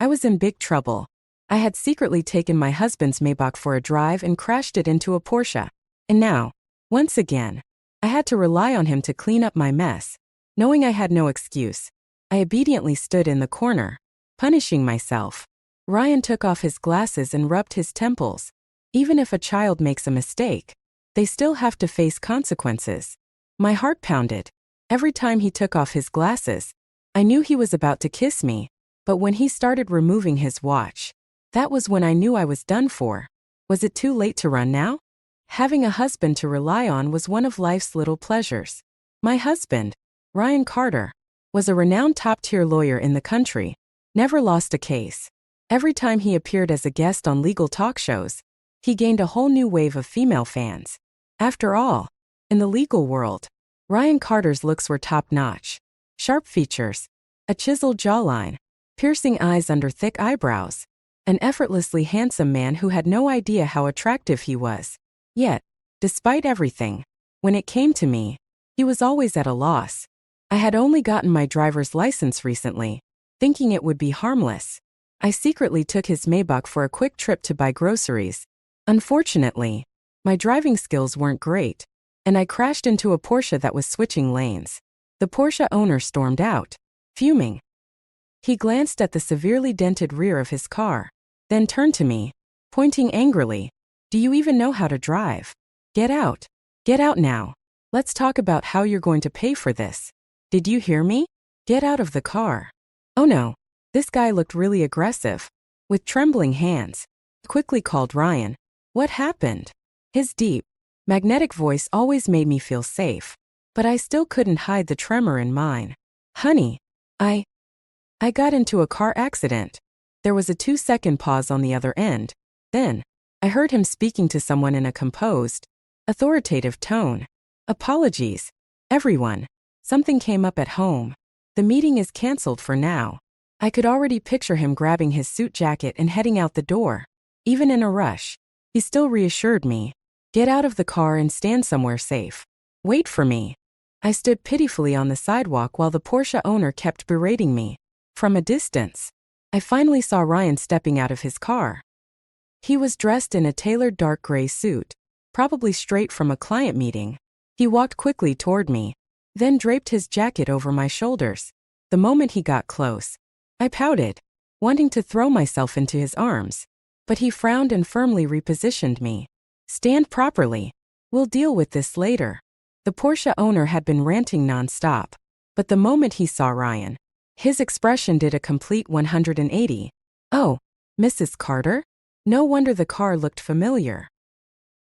I was in big trouble. I had secretly taken my husband's Maybach for a drive and crashed it into a Porsche. And now, once again, I had to rely on him to clean up my mess. Knowing I had no excuse, I obediently stood in the corner, punishing myself. Ryan took off his glasses and rubbed his temples. Even if a child makes a mistake, they still have to face consequences. My heart pounded. Every time he took off his glasses, I knew he was about to kiss me, but when he started removing his watch, that was when I knew I was done for. Was it too late to run now? Having a husband to rely on was one of life's little pleasures. My husband, Ryan Carter, was a renowned top-tier lawyer in the country, never lost a case. Every time he appeared as a guest on legal talk shows, he gained a whole new wave of female fans. After all, in the legal world, Ryan Carter's looks were top-notch. Sharp features, a chiseled jawline, piercing eyes under thick eyebrows, an effortlessly handsome man who had no idea how attractive he was. Yet, despite everything, when it came to me, he was always at a loss. I had only gotten my driver's license recently, thinking it would be harmless. I secretly took his Maybach for a quick trip to buy groceries. Unfortunately, my driving skills weren't great, and I crashed into a Porsche that was switching lanes. The Porsche owner stormed out, fuming. He glanced at the severely dented rear of his car, then turned to me, pointing angrily. "Do you even know how to drive? Get out. Get out now. Let's talk about how you're going to pay for this. Did you hear me? Get out of the car." Oh no, this guy looked really aggressive. With trembling hands, he quickly called Ryan. What happened? His deep, magnetic voice always made me feel safe, but I still couldn't hide the tremor in mine. "Honey, I got into a car accident." There was a 2-second pause on the other end. Then, I heard him speaking to someone in a composed, authoritative tone. "Apologies, everyone. Something came up at home. The meeting is canceled for now." I could already picture him grabbing his suit jacket and heading out the door. Even in a rush, he still reassured me. "Get out of the car and stand somewhere safe. Wait for me." I stood pitifully on the sidewalk while the Porsche owner kept berating me. From a distance, I finally saw Ryan stepping out of his car. He was dressed in a tailored dark gray suit, probably straight from a client meeting. He walked quickly toward me, then draped his jacket over my shoulders. The moment he got close, I pouted, wanting to throw myself into his arms. But he frowned and firmly repositioned me. "Stand properly. We'll deal with this later." The Porsche owner had been ranting nonstop, but the moment he saw Ryan, his expression did a complete 180. "Oh, Mrs. Carter?" No wonder the car looked familiar.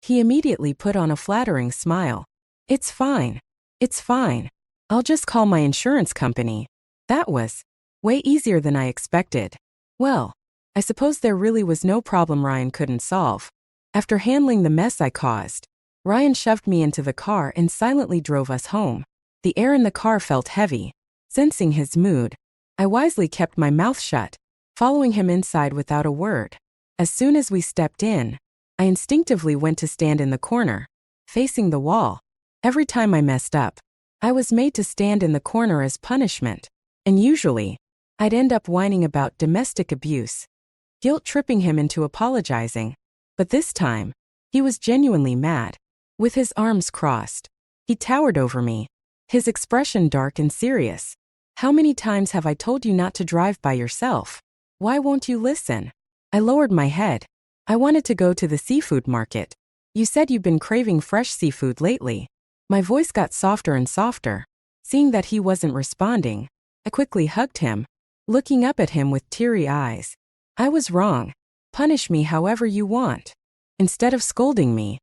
He immediately put on a flattering smile. "It's fine. It's fine. I'll just call my insurance company." That was way easier than I expected. Well, I suppose there really was no problem Ryan couldn't solve. After handling the mess I caused, Ryan shoved me into the car and silently drove us home. The air in the car felt heavy. Sensing his mood, I wisely kept my mouth shut, following him inside without a word. As soon as we stepped in, I instinctively went to stand in the corner, facing the wall. Every time I messed up, I was made to stand in the corner as punishment, and usually, I'd end up whining about domestic abuse, guilt-tripping him into apologizing. But this time, he was genuinely mad. With his arms crossed, he towered over me, his expression dark and serious. "How many times have I told you not to drive by yourself? Why won't you listen?" I lowered my head. "I wanted to go to the seafood market. You said you've been craving fresh seafood lately." My voice got softer and softer. Seeing that he wasn't responding, I quickly hugged him, looking up at him with teary eyes. "I was wrong. Punish me however you want." Instead of scolding me,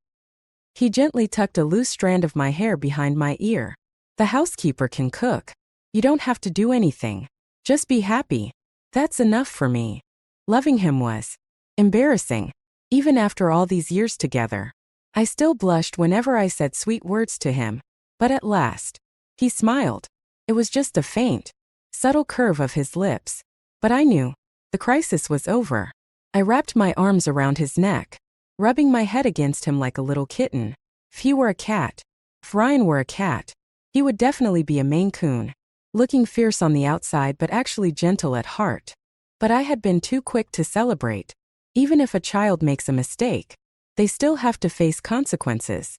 he gently tucked a loose strand of my hair behind my ear. "The housekeeper can cook. You don't have to do anything. Just be happy. That's enough for me." Loving him was embarrassing. Even after all these years together, I still blushed whenever I said sweet words to him. But at last, he smiled. It was just a faint, subtle curve of his lips. But I knew the crisis was over. I wrapped my arms around his neck, rubbing my head against him like a little kitten. If he were a cat, if Ryan were a cat, he would definitely be a Maine Coon, looking fierce on the outside but actually gentle at heart. But I had been too quick to celebrate. Even if a child makes a mistake, they still have to face consequences.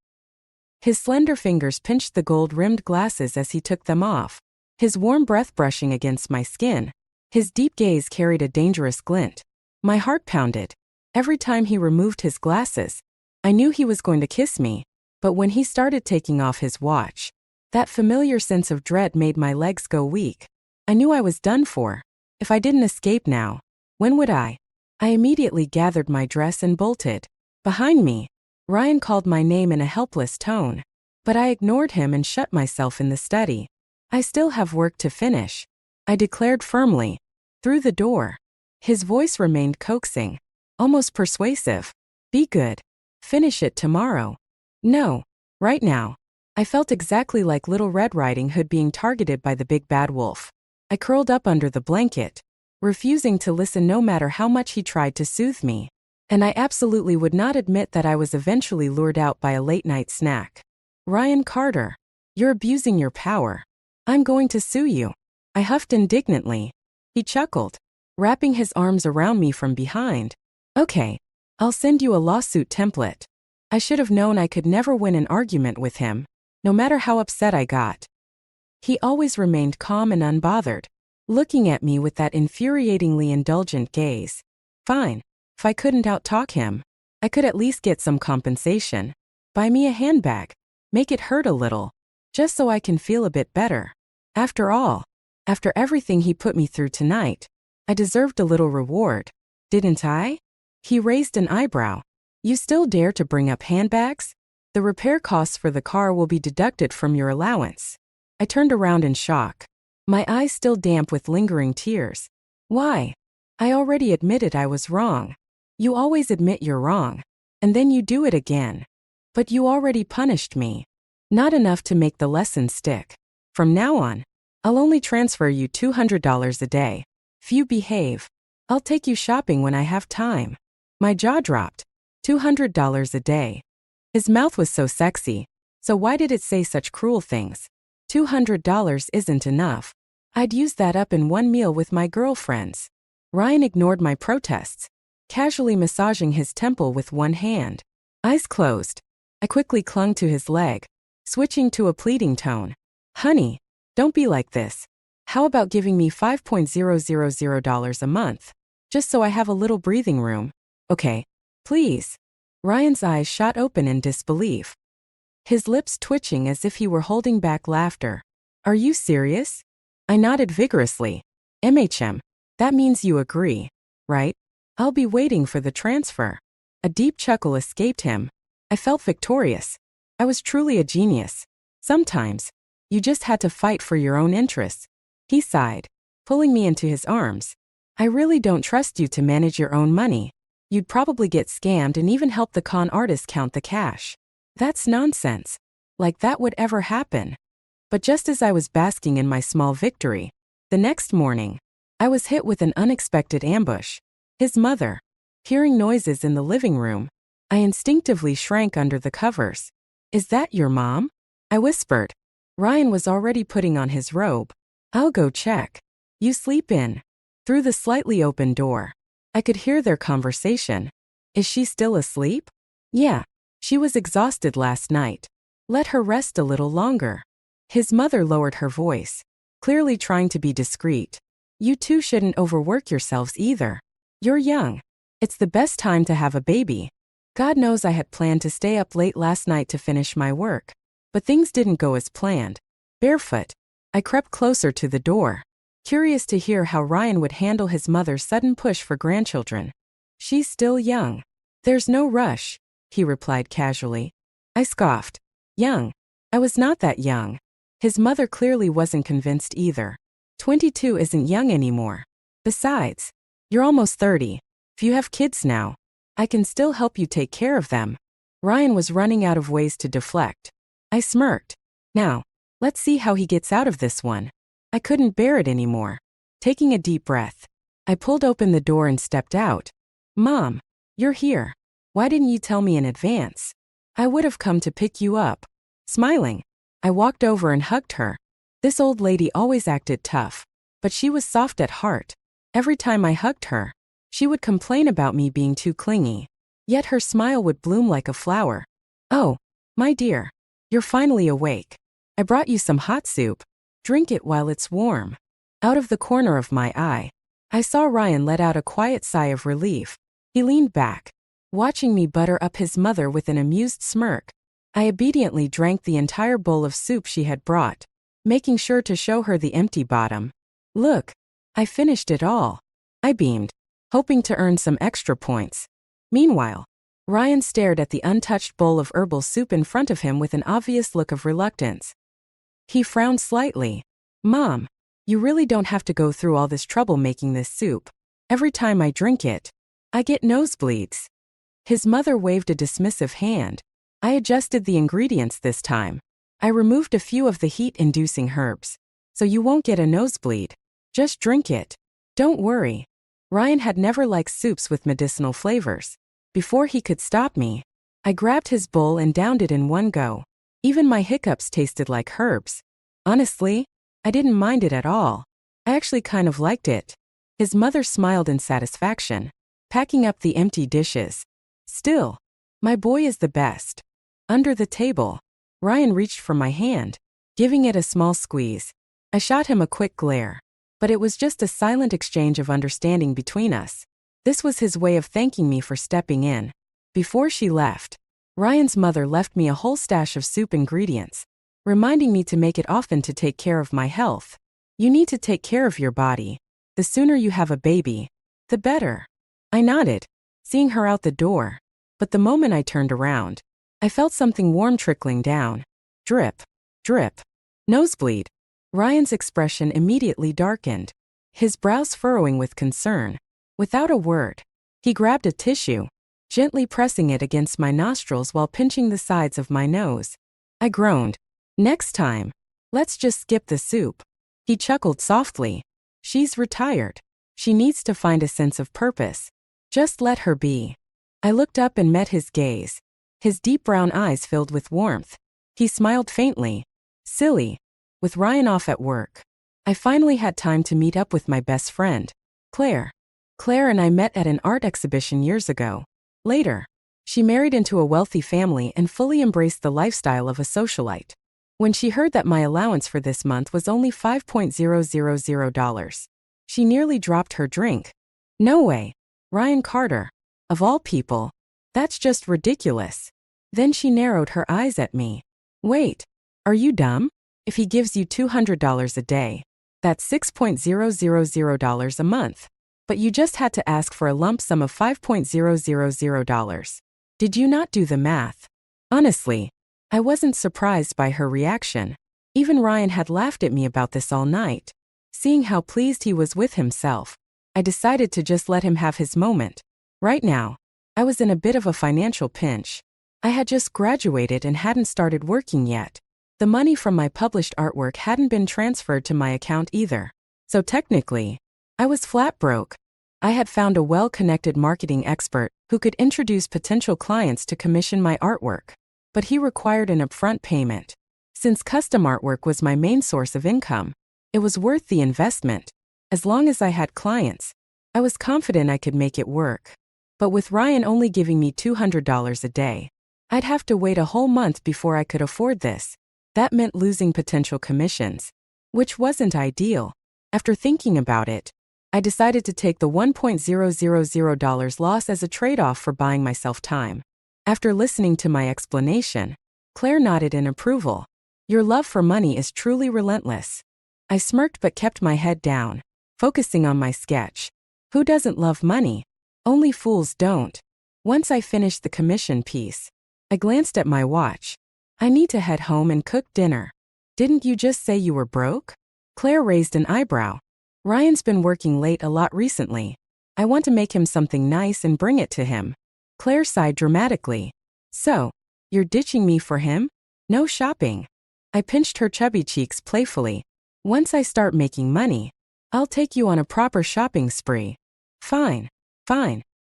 His slender fingers pinched the gold-rimmed glasses as he took them off, his warm breath brushing against my skin. His deep gaze carried a dangerous glint. My heart pounded. Every time he removed his glasses, I knew he was going to kiss me, but when he started taking off his watch, that familiar sense of dread made my legs go weak. I knew I was done for. If I didn't escape now, when would I? I immediately gathered my dress and bolted. Behind me, Ryan called my name in a helpless tone, but I ignored him and shut myself in the study. I still have work to finish, I declared firmly. Through the door, his voice remained coaxing, almost persuasive. Be good. Finish it tomorrow. No, right now. I felt exactly like Little Red Riding Hood being targeted by the big bad wolf. I curled up under the blanket, refusing to listen no matter how much he tried to soothe me. And I absolutely would not admit that I was eventually lured out by a late-night snack. Ryan Carter, you're abusing your power. I'm going to sue you. I huffed indignantly. He chuckled, wrapping his arms around me from behind. Okay, I'll send you a lawsuit template. I should have known I could never win an argument with him, no matter how upset I got. He always remained calm and unbothered, looking at me with that infuriatingly indulgent gaze. Fine. If I couldn't outtalk him, I could at least get some compensation. Buy me a handbag. Make it hurt a little, just so I can feel a bit better. After all, after everything he put me through tonight, I deserved a little reward, didn't I? He raised an eyebrow. You still dare to bring up handbags? The repair costs for the car will be deducted from your allowance. I turned around in shock, my eyes still damp with lingering tears. Why? I already admitted I was wrong. You always admit you're wrong, and then you do it again. But you already punished me. Not enough to make the lesson stick. From now on, I'll only transfer you $200 a day. If you behave, I'll take you shopping when I have time. My jaw dropped. $200 a day. His mouth was so sexy, so why did it say such cruel things? $200 isn't enough. I'd use that up in one meal with my girlfriends. Ryan ignored my protests, casually massaging his temple with one hand. Eyes closed, I quickly clung to his leg, switching to a pleading tone. Honey, don't be like this. How about giving me $5,000 a month, just so I have a little breathing room? Okay, please. Ryan's eyes shot open in disbelief, his lips twitching as if he were holding back laughter. Are you serious? I nodded vigorously. That means you agree, right? I'll be waiting for the transfer. A deep chuckle escaped him. I felt victorious. I was truly a genius. Sometimes, you just had to fight for your own interests. He sighed, pulling me into his arms. I really don't trust you to manage your own money. You'd probably get scammed and even help the con artist count the cash. That's nonsense. Like that would ever happen. But just as I was basking in my small victory, the next morning, I was hit with an unexpected ambush. His mother. Hearing noises in the living room, I instinctively shrank under the covers. Is that your mom? I whispered. Ryan was already putting on his robe. I'll go check. You sleep in. Through the slightly open door, I could hear their conversation. Is she still asleep? Yeah. She was exhausted last night. Let her rest a little longer. His mother lowered her voice, clearly trying to be discreet. You two shouldn't overwork yourselves either. You're young. It's the best time to have a baby. God knows I had planned to stay up late last night to finish my work. But things didn't go as planned. Barefoot, I crept closer to the door, curious to hear how Ryan would handle his mother's sudden push for grandchildren. She's still young. There's no rush, he replied casually. I scoffed. Young? I was not that young. His mother clearly wasn't convinced either. 22 isn't young anymore. Besides, you're almost 30. If you have kids now, I can still help you take care of them. Ryan was running out of ways to deflect. I smirked. Now, let's see how he gets out of this one. I couldn't bear it anymore. Taking a deep breath, I pulled open the door and stepped out. Mom, you're here. Why didn't you tell me in advance? I would have come to pick you up. Smiling, I walked over and hugged her. This old lady always acted tough, but she was soft at heart. Every time I hugged her, she would complain about me being too clingy. Yet her smile would bloom like a flower. "Oh, my dear, you're finally awake. I brought you some hot soup. Drink it while it's warm." Out of the corner of my eye, I saw Ryan let out a quiet sigh of relief. He leaned back, watching me butter up his mother with an amused smirk. I obediently drank the entire bowl of soup she had brought, making sure to show her the empty bottom. "Look, I finished it all," I beamed, hoping to earn some extra points. Meanwhile, Ryan stared at the untouched bowl of herbal soup in front of him with an obvious look of reluctance. He frowned slightly. "Mom, you really don't have to go through all this trouble making this soup. Every time I drink it, I get nosebleeds." His mother waved a dismissive hand. I adjusted the ingredients this time. I removed a few of the heat-inducing herbs. "So you won't get a nosebleed. Just drink it. Don't worry." Ryan had never liked soups with medicinal flavors. Before he could stop me, I grabbed his bowl and downed it in one go. Even my hiccups tasted like herbs. Honestly, I didn't mind it at all. I actually kind of liked it. His mother smiled in satisfaction, packing up the empty dishes. "Still, my boy is the best." Under the table, Ryan reached for my hand, giving it a small squeeze. I shot him a quick glare, but it was just a silent exchange of understanding between us. This was his way of thanking me for stepping in. Before she left, Ryan's mother left me a whole stash of soup ingredients, reminding me to make it often to take care of my health. "You need to take care of your body. The sooner you have a baby, the better." I nodded, seeing her out the door, but the moment I turned around, I felt something warm trickling down. Drip, drip, nosebleed. Ryan's expression immediately darkened, his brows furrowing with concern. Without a word, he grabbed a tissue, gently pressing it against my nostrils while pinching the sides of my nose. I groaned. "Next time, let's just skip the soup." He chuckled softly. "She's retired. She needs to find a sense of purpose. Just let her be." I looked up and met his gaze. His deep brown eyes filled with warmth. He smiled faintly. "Silly." With Ryan off at work, I finally had time to meet up with my best friend, Claire. Claire and I met at an art exhibition years ago. Later, she married into a wealthy family and fully embraced the lifestyle of a socialite. When she heard that my allowance for this month was only $5,000, she nearly dropped her drink. "No way. Ryan Carter. Of all people. That's just ridiculous." Then she narrowed her eyes at me. "Wait. Are you dumb? If he gives you $200 a day, that's $6,000 a month. But you just had to ask for a lump sum of $5,000. Did you not do the math?" Honestly, I wasn't surprised by her reaction. Even Ryan had laughed at me about this all night. Seeing how pleased he was with himself, I decided to just let him have his moment. Right now, I was in a bit of a financial pinch. I had just graduated and hadn't started working yet. The money from my published artwork hadn't been transferred to my account either. So technically, I was flat broke. I had found a well-connected marketing expert who could introduce potential clients to commission my artwork, but he required an upfront payment. Since custom artwork was my main source of income, it was worth the investment. As long as I had clients, I was confident I could make it work. But with Ryan only giving me $200 a day, I'd have to wait a whole month before I could afford this. That meant losing potential commissions, which wasn't ideal. After thinking about it, I decided to take the $1,000 loss as a trade-off for buying myself time. After listening to my explanation, Claire nodded in approval. "Your love for money is truly relentless." I smirked but kept my head down, focusing on my sketch. Who doesn't love money? Only fools don't. Once I finished the commission piece, I glanced at my watch. "I need to head home and cook dinner." "Didn't you just say you were broke?" Claire raised an eyebrow. "Ryan's been working late a lot recently. I want to make him something nice and bring it to him." Claire sighed dramatically. "So, you're ditching me for him? No shopping." I pinched her chubby cheeks playfully. "Once I start making money, I'll take you on a proper shopping spree." Fine.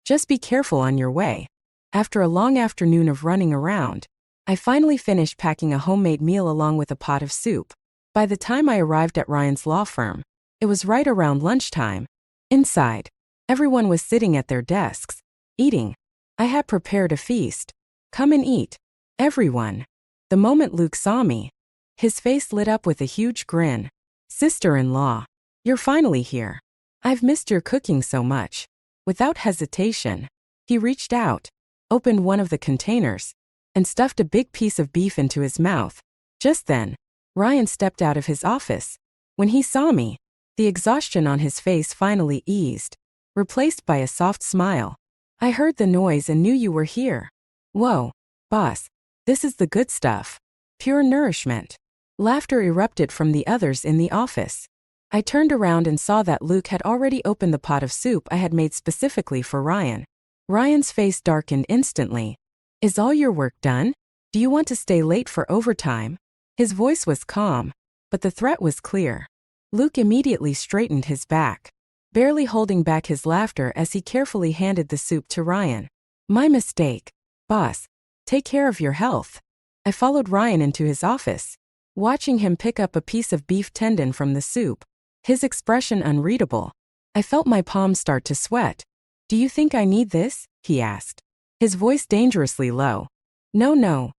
Just be careful on your way." After a long afternoon of running around, I finally finished packing a homemade meal along with a pot of soup. By the time I arrived at Ryan's law firm, it was right around lunchtime. Inside, everyone was sitting at their desks, eating. I had prepared a feast. Come and eat. Everyone. The moment Luke saw me, his face lit up with a huge grin. Sister-in-law, you're finally here. I've missed your cooking so much. Without hesitation, he reached out, opened one of the containers, and stuffed a big piece of beef into his mouth. Just then, Ryan stepped out of his office. When he saw me, the exhaustion on his face finally eased, replaced by a soft smile. I heard the noise and knew you were here. Whoa, boss, this is the good stuff. Pure nourishment. Laughter erupted from the others in the office. I turned around and saw that Luke had already opened the pot of soup I had made specifically for Ryan. Ryan's face darkened instantly. Is all your work done? Do you want to stay late for overtime? His voice was calm, but the threat was clear. Luke immediately straightened his back, barely holding back his laughter as he carefully handed the soup to Ryan. My mistake. Boss, take care of your health. I followed Ryan into his office, watching him pick up a piece of beef tendon from the soup, his expression unreadable. I felt my palms start to sweat. Do you think I need this? He asked, his voice dangerously low. No.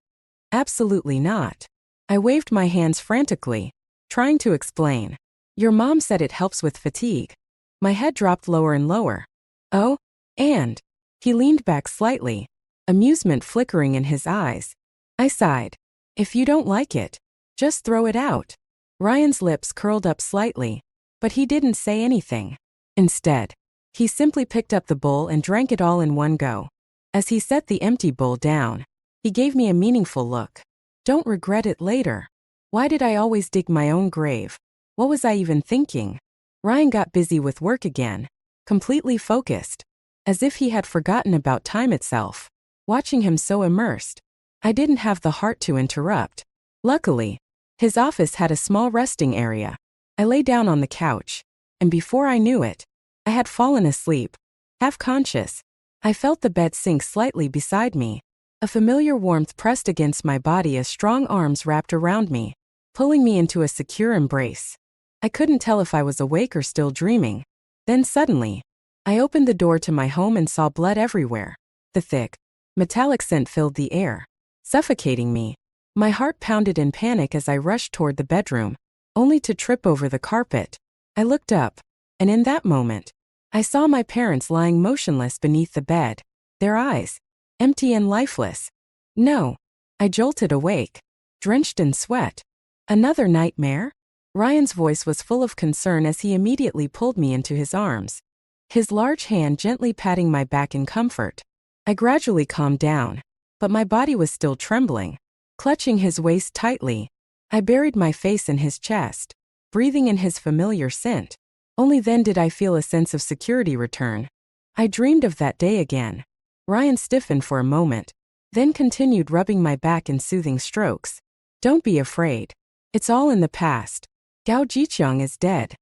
Absolutely not. I waved my hands frantically, trying to explain. Your mom said it helps with fatigue. My head dropped lower and lower. Oh, and he leaned back slightly, amusement flickering in his eyes. I sighed. If you don't like it, just throw it out. Ryan's lips curled up slightly, but he didn't say anything. Instead, he simply picked up the bowl and drank it all in one go. As he set the empty bowl down, he gave me a meaningful look. Don't regret it later. Why did I always dig my own grave? What was I even thinking? Ryan got busy with work again, completely focused, as if he had forgotten about time itself. Watching him so immersed, I didn't have the heart to interrupt. Luckily, his office had a small resting area. I lay down on the couch, and before I knew it, I had fallen asleep, half conscious. I felt the bed sink slightly beside me. A familiar warmth pressed against my body as strong arms wrapped around me, pulling me into a secure embrace. I couldn't tell if I was awake or still dreaming. Then suddenly, I opened the door to my home and saw blood everywhere. The thick, metallic scent filled the air, suffocating me. My heart pounded in panic as I rushed toward the bedroom, only to trip over the carpet. I looked up, and in that moment, I saw my parents lying motionless beneath the bed, their eyes empty and lifeless. No. I jolted awake, drenched in sweat. Another nightmare? Ryan's voice was full of concern as he immediately pulled me into his arms, his large hand gently patting my back in comfort. I gradually calmed down, but my body was still trembling. Clutching his waist tightly, I buried my face in his chest, breathing in his familiar scent. Only then did I feel a sense of security return. I dreamed of that day again. Ryan stiffened for a moment, then continued rubbing my back in soothing strokes. Don't be afraid. It's all in the past. Gao Jiqiang is dead.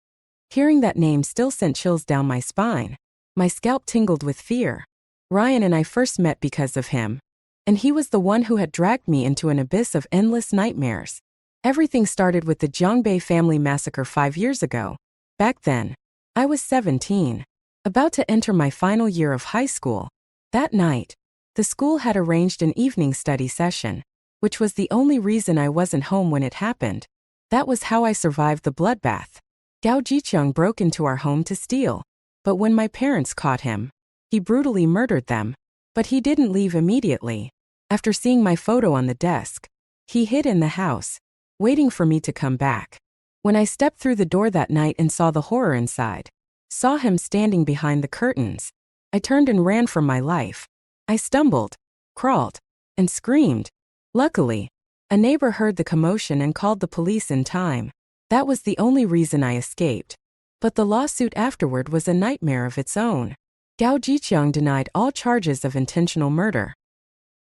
Hearing that name still sent chills down my spine. My scalp tingled with fear. Ryan and I first met because of him, and he was the one who had dragged me into an abyss of endless nightmares. Everything started with the Jiangbei family massacre 5 years ago. Back then, I was 17, about to enter my final year of high school. That night, the school had arranged an evening study session, which was the only reason I wasn't home when it happened. That was how I survived the bloodbath. Gao Jiqiang broke into our home to steal, but when my parents caught him, he brutally murdered them. But he didn't leave immediately. After seeing my photo on the desk, he hid in the house, waiting for me to come back. When I stepped through the door that night and saw the horror inside, saw him standing behind the curtains, I turned and ran for my life. I stumbled, crawled, and screamed. Luckily, a neighbor heard the commotion and called the police in time. That was the only reason I escaped. But the lawsuit afterward was a nightmare of its own. Gao Jiqiang denied all charges of intentional murder.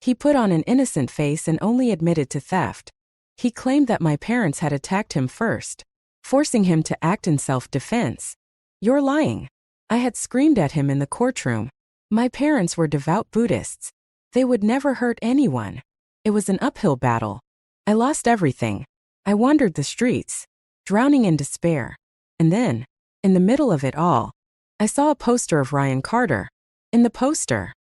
He put on an innocent face and only admitted to theft. He claimed that my parents had attacked him first, forcing him to act in self-defense. You're lying. I had screamed at him in the courtroom. My parents were devout Buddhists. They would never hurt anyone. It was an uphill battle. I lost everything. I wandered the streets, drowning in despair. And then, in the middle of it all, I saw a poster of Ryan Carter. In the poster,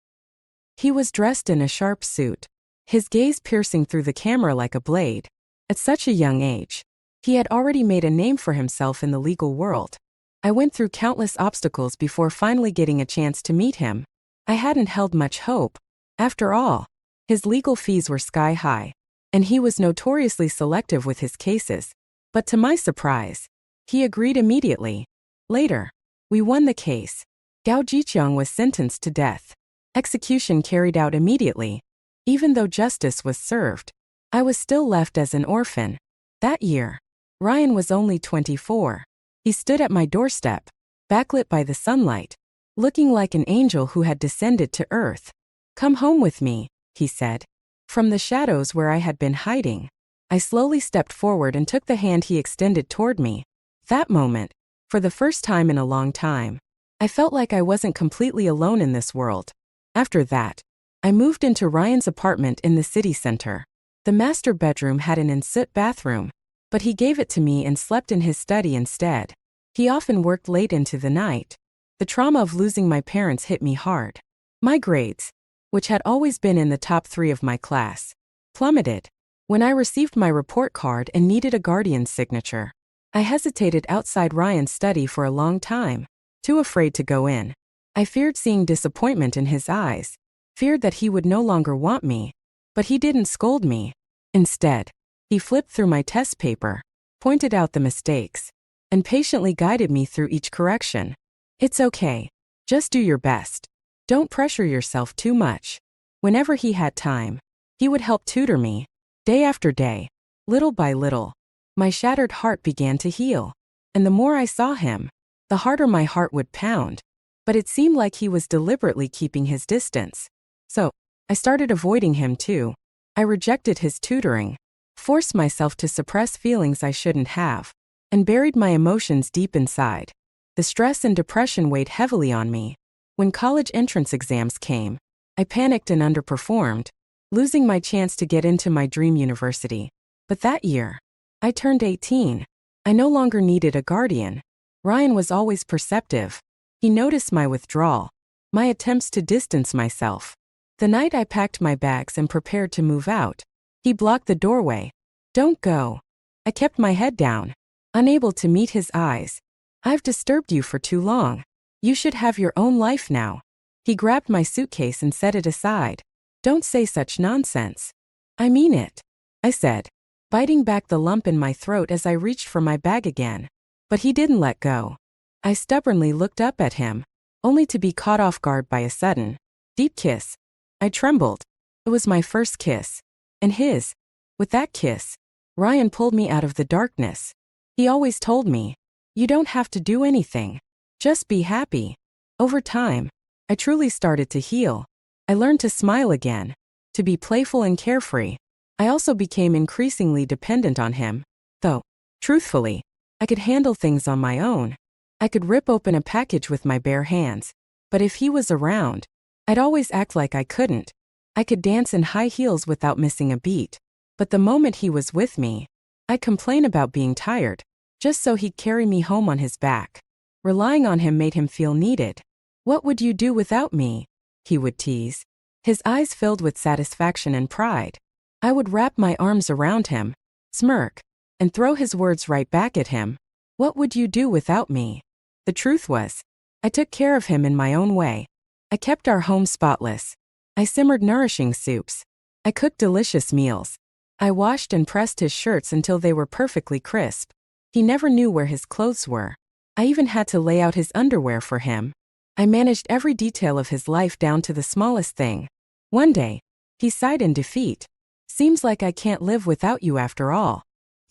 he was dressed in a sharp suit, his gaze piercing through the camera like a blade. At such a young age, he had already made a name for himself in the legal world. I went through countless obstacles before finally getting a chance to meet him. I hadn't held much hope. After all, his legal fees were sky high, and he was notoriously selective with his cases. But to my surprise, he agreed immediately. Later, we won the case. Gao Jiqiang was sentenced to death. Execution carried out immediately. Even though justice was served, I was still left as an orphan. That year, Ryan was only 24. He stood at my doorstep, backlit by the sunlight, looking like an angel who had descended to earth. "Come home with me," he said. From the shadows where I had been hiding, I slowly stepped forward and took the hand he extended toward me. That moment, for the first time in a long time, I felt like I wasn't completely alone in this world. After that, I moved into Ryan's apartment in the city center. The master bedroom had an ensuite bathroom, but he gave it to me and slept in his study instead. He often worked late into the night. The trauma of losing my parents hit me hard. My grades, which had always been in the top 3 of my class, plummeted. When I received my report card and needed a guardian's signature, I hesitated outside Ryan's study for a long time, too afraid to go in. I feared seeing disappointment in his eyes, feared that he would no longer want me. But he didn't scold me. Instead, he flipped through my test paper, pointed out the mistakes, and patiently guided me through each correction. "It's okay. Just do your best. Don't pressure yourself too much." Whenever he had time, he would help tutor me. Day after day, little by little, my shattered heart began to heal. And the more I saw him, the harder my heart would pound. But it seemed like he was deliberately keeping his distance. So, I started avoiding him too. I rejected his tutoring, forced myself to suppress feelings I shouldn't have, and buried my emotions deep inside. The stress and depression weighed heavily on me. When college entrance exams came, I panicked and underperformed, losing my chance to get into my dream university. But that year, I turned 18. I no longer needed a guardian. Ryan was always perceptive. He noticed my withdrawal, my attempts to distance myself. The night I packed my bags and prepared to move out, he blocked the doorway. "Don't go." I kept my head down, unable to meet his eyes. "I've disturbed you for too long. You should have your own life now." He grabbed my suitcase and set it aside. "Don't say such nonsense." "I mean it," I said, biting back the lump in my throat as I reached for my bag again. But he didn't let go. I stubbornly looked up at him, only to be caught off guard by a sudden, deep kiss. I trembled. It was my first kiss. And his. With that kiss, Ryan pulled me out of the darkness. He always told me, "You don't have to do anything. Just be happy." Over time, I truly started to heal. I learned to smile again, to be playful and carefree. I also became increasingly dependent on him. Though, truthfully, I could handle things on my own. I could rip open a package with my bare hands. But if he was around, I'd always act like I couldn't. I could dance in high heels without missing a beat. But the moment he was with me, I'd complain about being tired, just so he'd carry me home on his back. Relying on him made him feel needed. "What would you do without me?" he would tease, his eyes filled with satisfaction and pride. I would wrap my arms around him, smirk, and throw his words right back at him. "What would you do without me?" The truth was, I took care of him in my own way. I kept our home spotless. I simmered nourishing soups. I cooked delicious meals. I washed and pressed his shirts until they were perfectly crisp. He never knew where his clothes were. I even had to lay out his underwear for him. I managed every detail of his life down to the smallest thing. One day, he sighed in defeat. "Seems like I can't live without you after all."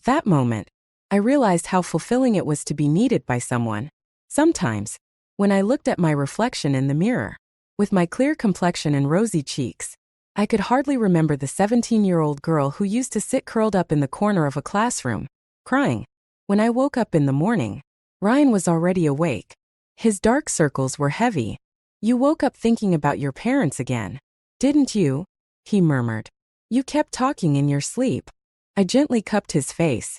That moment, I realized how fulfilling it was to be needed by someone. Sometimes, when I looked at my reflection in the mirror, with my clear complexion and rosy cheeks, I could hardly remember the 17-year-old girl who used to sit curled up in the corner of a classroom, crying. When I woke up in the morning, Ryan was already awake. His dark circles were heavy. "You woke up thinking about your parents again, didn't you?" he murmured. "You kept talking in your sleep." I gently cupped his face.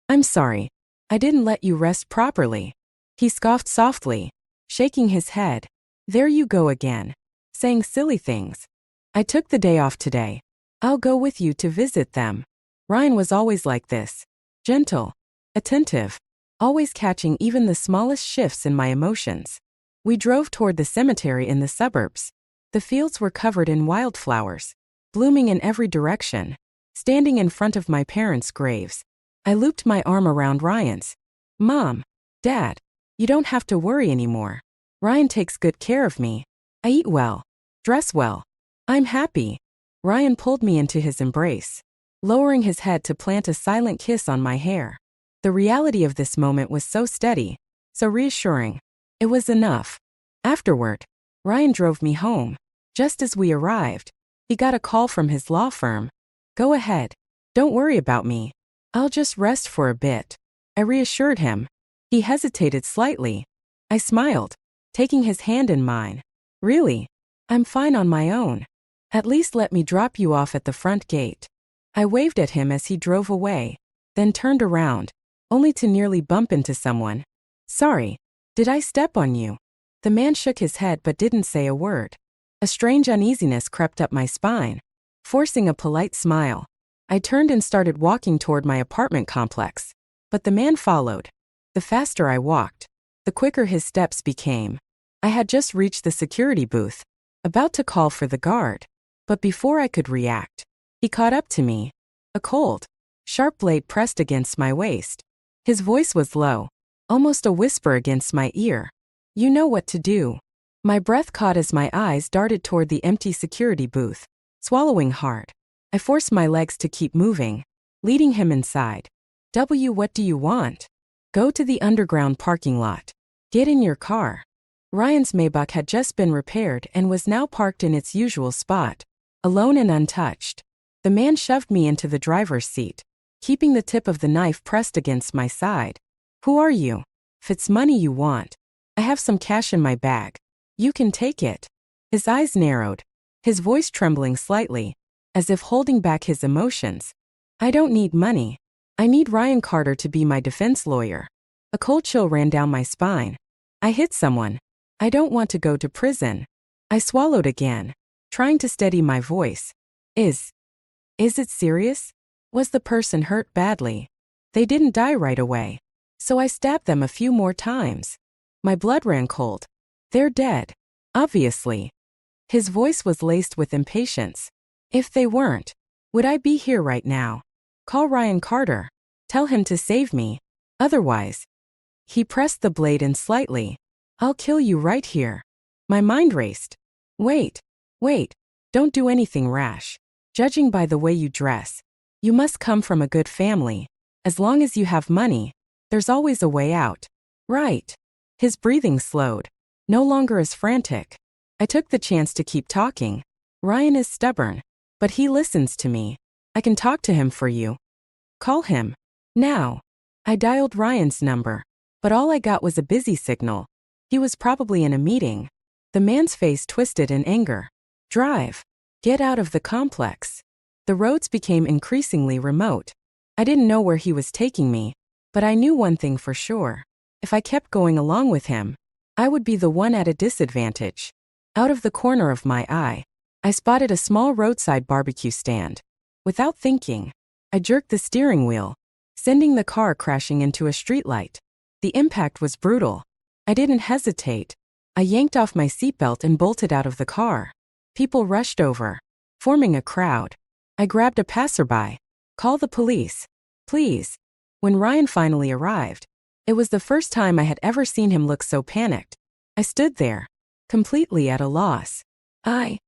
I'm sorry. I didn't let you rest properly." He scoffed softly. shaking his head. There you go again. Saying silly things. I took the day off today. I'll go with you to visit them. Ryan was always like this. Gentle. Attentive. Always catching even the smallest shifts in my emotions. We drove toward the cemetery in the suburbs. The fields were covered in wildflowers, blooming in every direction. Standing in front of my parents' graves, I looped my arm around Ryan's. Mom, Dad, you don't have to worry anymore. Ryan takes good care of me. I eat well, dress well. I'm happy. Ryan pulled me into his embrace, lowering his head to plant a silent kiss on my hair. The reality of this moment was so steady, so reassuring. It was enough. Afterward, Ryan drove me home. Just as we arrived, he got a call from his law firm. Go ahead. Don't worry about me. I'll just rest for a bit. I reassured him. He hesitated slightly. I smiled, taking his hand in mine. Really? I'm fine on my own. At least let me drop you off at the front gate. I waved at him as he drove away, then turned around, only to nearly bump into someone. Sorry, did I step on you? The man shook his head but didn't say a word. A strange uneasiness crept up my spine. Forcing a polite smile, I turned and started walking toward my apartment complex. But the man followed. The faster I walked, the quicker his steps became. I had just reached the security booth, about to call for the guard. But before I could react, he caught up to me. A cold, sharp blade pressed against my waist. His voice was low, almost a whisper against my ear. You know what to do. My breath caught as my eyes darted toward the empty security booth. Swallowing hard, I forced my legs to keep moving, leading him inside. What do you want? Go to the underground parking lot. Get in your car. Ryan's Maybach had just been repaired and was now parked in its usual spot, alone and untouched. The man shoved me into the driver's seat, keeping the tip of the knife pressed against my side. Who are you? If it's money you want, I have some cash in my bag. You can take it. His eyes narrowed, his voice trembling slightly, as if holding back his emotions. I don't need money. I need Ryan Carter to be my defense lawyer. A cold chill ran down my spine. I hit someone. I don't want to go to prison. I swallowed again, trying to steady my voice. Is it serious? Was the person hurt badly? They didn't die right away, so I stabbed them a few more times. My blood ran cold. They're dead, obviously. His voice was laced with impatience. If they weren't, would I be here right now? Call Ryan Carter. Tell him to save me. Otherwise. He pressed the blade in slightly. I'll kill you right here. My mind raced. Wait, don't do anything rash. Judging by the way you dress, you must come from a good family. As long as you have money, there's always a way out. Right. His breathing slowed, no longer as frantic. I took the chance to keep talking. Ryan is stubborn, but he listens to me. I can talk to him for you. Call him. Now. I dialed Ryan's number, but all I got was a busy signal. He was probably in a meeting. The man's face twisted in anger. Drive. Get out of the complex. The roads became increasingly remote. I didn't know where he was taking me, but I knew one thing for sure. If I kept going along with him, I would be the one at a disadvantage. Out of the corner of my eye, I spotted a small roadside barbecue stand. Without thinking, I jerked the steering wheel, sending the car crashing into a streetlight. The impact was brutal. I didn't hesitate. I yanked off my seatbelt and bolted out of the car. People rushed over, forming a crowd. I grabbed a passerby. Call the police. Please. When Ryan finally arrived, it was the first time I had ever seen him look so panicked. I stood there, completely at a loss. I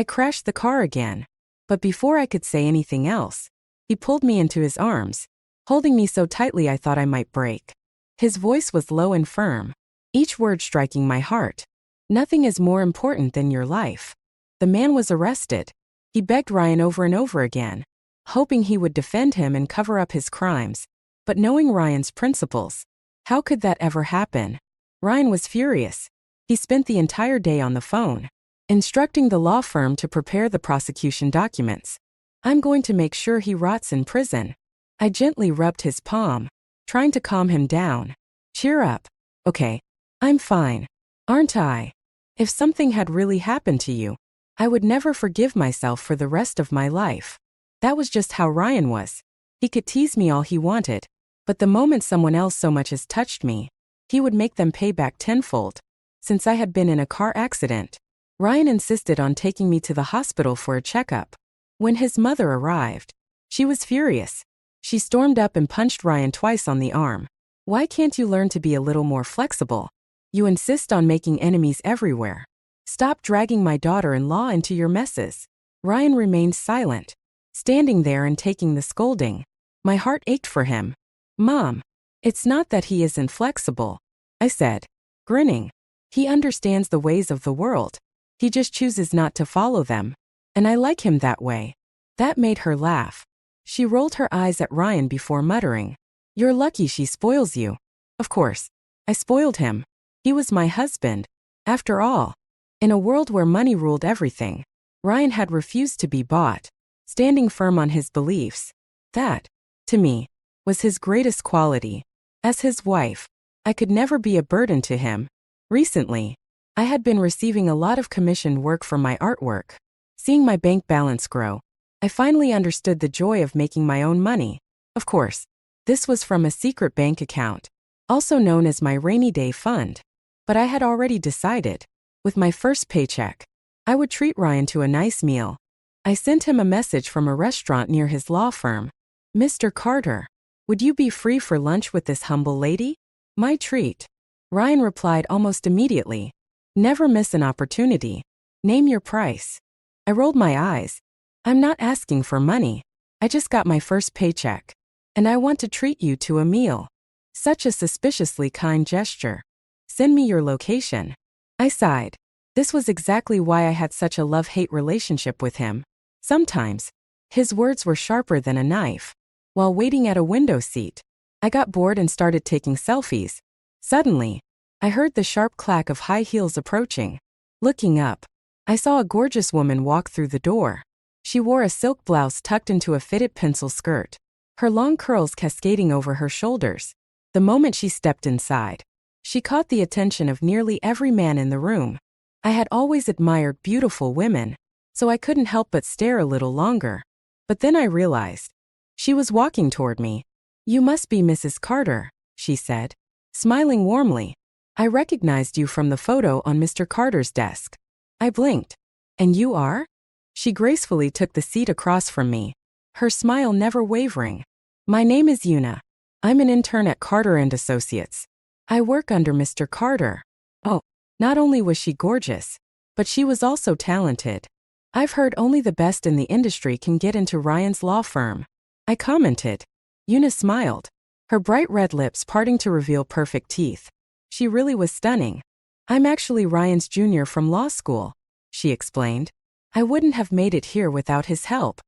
crashed the car again. But before I could say anything else, he pulled me into his arms, holding me so tightly I thought I might break. His voice was low and firm, each word striking my heart. Nothing is more important than your life. The man was arrested. He begged Ryan over and over again, hoping he would defend him and cover up his crimes. But knowing Ryan's principles, how could that ever happen? Ryan was furious. He spent the entire day on the phone, instructing the law firm to prepare the prosecution documents. I'm going to make sure he rots in prison. I gently rubbed his palm, trying to calm him down. Cheer up. Okay, I'm fine. Aren't I? If something had really happened to you, I would never forgive myself for the rest of my life. That was just how Ryan was. He could tease me all he wanted, but the moment someone else so much as touched me, he would make them pay back tenfold. Since I had been in a car accident, Ryan insisted on taking me to the hospital for a checkup. When his mother arrived, she was furious. She stormed up and punched Ryan twice on the arm. Why can't you learn to be a little more flexible? You insist on making enemies everywhere. Stop dragging my daughter-in-law into your messes. Ryan remained silent, standing there and taking the scolding. My heart ached for him. Mom, it's not that he isn't flexible, I said, grinning. He understands the ways of the world. He just chooses not to follow them. And I like him that way. That made her laugh. She rolled her eyes at Ryan before muttering, "You're lucky she spoils you." Of course, I spoiled him. He was my husband. After all, in a world where money ruled everything, Ryan had refused to be bought, standing firm on his beliefs. That, to me, was his greatest quality. As his wife, I could never be a burden to him. Recently, I had been receiving a lot of commissioned work for my artwork. Seeing my bank balance grow, I finally understood the joy of making my own money. Of course, this was from a secret bank account, also known as my rainy day fund. But I had already decided, with my first paycheck, I would treat Ryan to a nice meal. I sent him a message from a restaurant near his law firm. "Mr. Carter, would you be free for lunch with this humble lady? My treat." Ryan replied almost immediately, "Never miss an opportunity. Name your price." I rolled my eyes. "I'm not asking for money. I just got my first paycheck, and I want to treat you to a meal." Such a suspiciously kind gesture. "Send me your location." I sighed. This was exactly why I had such a love-hate relationship with him. Sometimes, his words were sharper than a knife. While waiting at a window seat, I got bored and started taking selfies. Suddenly, I heard the sharp clack of high heels approaching. Looking up, I saw a gorgeous woman walk through the door. She wore a silk blouse tucked into a fitted pencil skirt, her long curls cascading over her shoulders. The moment she stepped inside, she caught the attention of nearly every man in the room. I had always admired beautiful women, so I couldn't help but stare a little longer. But then I realized, she was walking toward me. "You must be Mrs. Carter," she said, smiling warmly. "I recognized you from the photo on Mr. Carter's desk." I blinked. "And you are?" She gracefully took the seat across from me, her smile never wavering. "My name is Una. I'm an intern at Carter & Associates. I work under Mr. Carter." Oh, not only was she gorgeous, but she was also talented. "I've heard only the best in the industry can get into Ryan's law firm," I commented. Una smiled, her bright red lips parting to reveal perfect teeth. She really was stunning. "I'm actually Ryan's junior from law school," she explained. "I wouldn't have made it here without his help.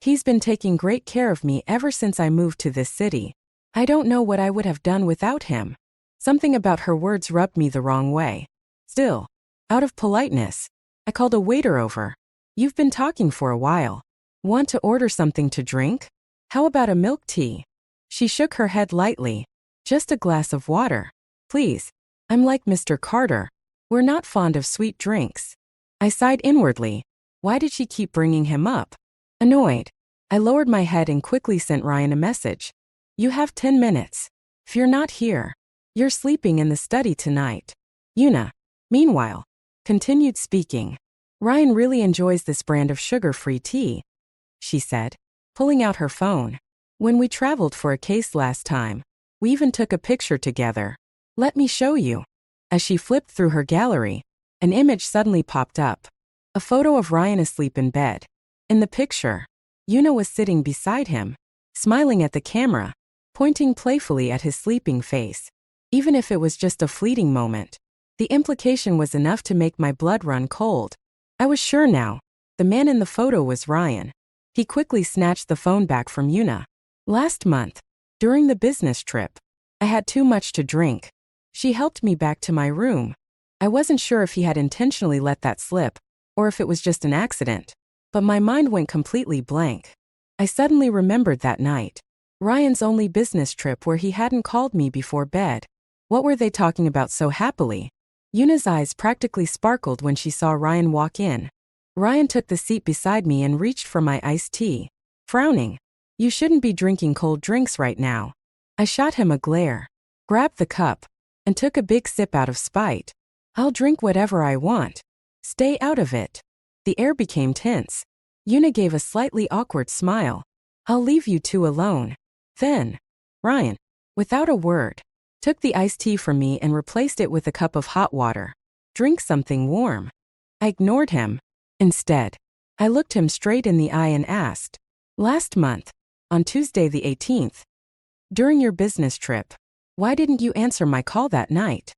He's been taking great care of me ever since I moved to this city. I don't know what I would have done without him." Something about her words rubbed me the wrong way. Still, out of politeness, I called a waiter over. "You've been talking for a while. Want to order something to drink? How about a milk tea?" She shook her head lightly. "Just a glass of water, please. I'm like Mr. Carter. We're not fond of sweet drinks." I sighed inwardly. Why did she keep bringing him up? Annoyed, I lowered my head and quickly sent Ryan a message. "You have 10 minutes. If you're not here, you're sleeping in the study tonight." Una, meanwhile, continued speaking. "Ryan really enjoys this brand of sugar-free tea," she said, pulling out her phone. "When we traveled for a case last time, we even took a picture together. Let me show you." As she flipped through her gallery, an image suddenly popped up. A photo of Ryan asleep in bed. In the picture, Una was sitting beside him, smiling at the camera, pointing playfully at his sleeping face. Even if it was just a fleeting moment, the implication was enough to make my blood run cold. I was sure now, the man in the photo was Ryan. He quickly snatched the phone back from Una. "Last month, during the business trip, I had too much to drink. She helped me back to my room." I wasn't sure if he had intentionally let that slip, or if it was just an accident, but my mind went completely blank. I suddenly remembered that night. Ryan's only business trip where he hadn't called me before bed. What were they talking about so happily? Yuna's eyes practically sparkled when she saw Ryan walk in. Ryan took the seat beside me and reached for my iced tea. Frowning. You shouldn't be drinking cold drinks right now. I shot him a glare, grabbed the cup, and took a big sip out of spite. I'll drink whatever I want. Stay out of it. The air became tense. Yuna gave a slightly awkward smile. I'll leave you two alone. Then, Ryan, without a word, took the iced tea from me and replaced it with a cup of hot water. Drink something warm. I ignored him. Instead, I looked him straight in the eye and asked, last month, on Tuesday the 18th, during your business trip, why didn't you answer my call that night?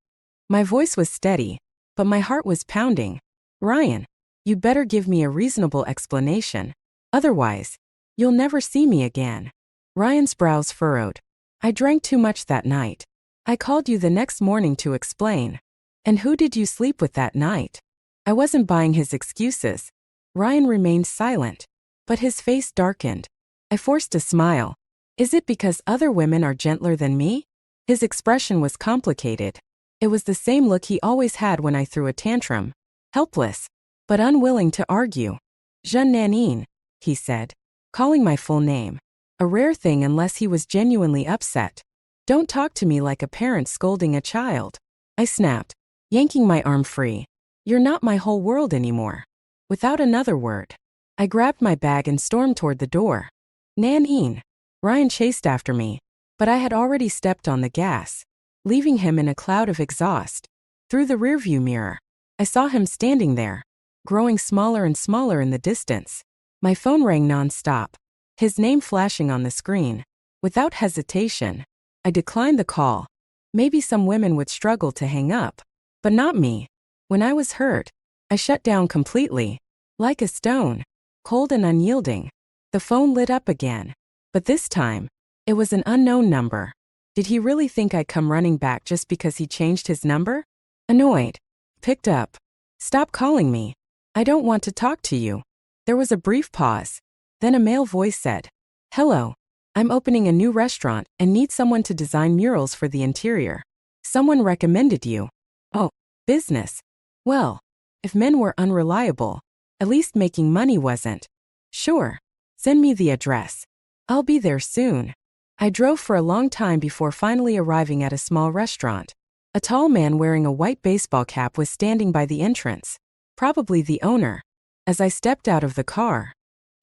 My voice was steady, but my heart was pounding. Ryan, you'd better give me a reasonable explanation. Otherwise, you'll never see me again. Ryan's brows furrowed. I drank too much that night. I called you the next morning to explain. And who did you sleep with that night? I wasn't buying his excuses. Ryan remained silent, but his face darkened. I forced a smile. Is it because other women are gentler than me? His expression was complicated. It was the same look he always had when I threw a tantrum. Helpless, but unwilling to argue. Jeune Nanine, he said, calling my full name. A rare thing unless he was genuinely upset. Don't talk to me like a parent scolding a child. I snapped, yanking my arm free. You're not my whole world anymore. Without another word, I grabbed my bag and stormed toward the door. Nanine. Ryan chased after me, but I had already stepped on the gas, leaving him in a cloud of exhaust. Through the rearview mirror, I saw him standing there, growing smaller and smaller in the distance. My phone rang non-stop, his name flashing on the screen. Without hesitation, I declined the call. Maybe some women would struggle to hang up, but not me. When I was hurt, I shut down completely, like a stone, cold and unyielding. The phone lit up again, but this time, it was an unknown number. Did he really think I'd come running back just because he changed his number? Annoyed, picked up. Stop calling me. I don't want to talk to you. There was a brief pause. Then a male voice said, Hello, I'm opening a new restaurant and need someone to design murals for the interior. Someone recommended you. Oh, business. Well, if men were unreliable, at least making money wasn't. Sure, send me the address. I'll be there soon. I drove for a long time before finally arriving at a small restaurant. A tall man wearing a white baseball cap was standing by the entrance, probably the owner. As I stepped out of the car,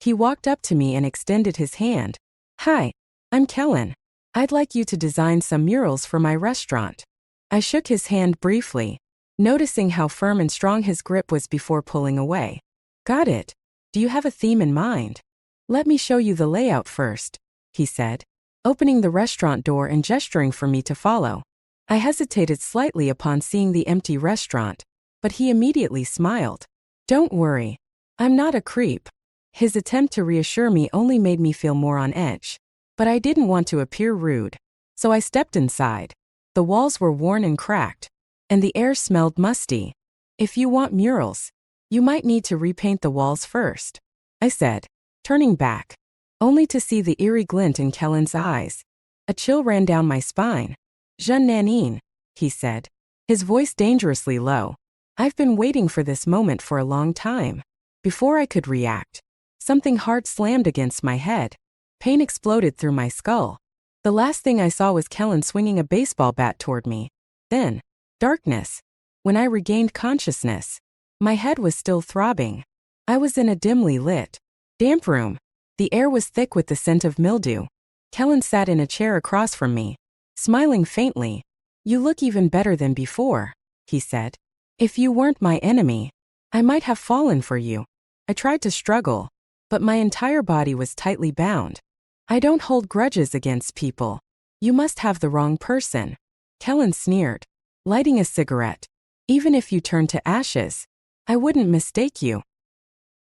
he walked up to me and extended his hand. Hi, I'm Kellen. I'd like you to design some murals for my restaurant. I shook his hand briefly, noticing how firm and strong his grip was before pulling away. Got it. Do you have a theme in mind? Let me show you the layout first, he said, opening the restaurant door and gesturing for me to follow. I hesitated slightly upon seeing the empty restaurant, but he immediately smiled. Don't worry, I'm not a creep. His attempt to reassure me only made me feel more on edge, but I didn't want to appear rude, so I stepped inside. The walls were worn and cracked, and the air smelled musty. If you want murals, you might need to repaint the walls first, I said, turning back, only to see the eerie glint in Kellen's eyes. A chill ran down my spine. Jeune Nanine, he said, his voice dangerously low. I've been waiting for this moment for a long time. Before I could react, something hard slammed against my head. Pain exploded through my skull. The last thing I saw was Kellen swinging a baseball bat toward me. Then, darkness. When I regained consciousness, my head was still throbbing. I was in a dimly lit, damp room. The air was thick with the scent of mildew. Kellen sat in a chair across from me, smiling faintly. You look even better than before, he said. If you weren't my enemy, I might have fallen for you. I tried to struggle, but my entire body was tightly bound. I don't hold grudges against people. You must have the wrong person. Kellen sneered, lighting a cigarette. Even if you turned to ashes, I wouldn't mistake you.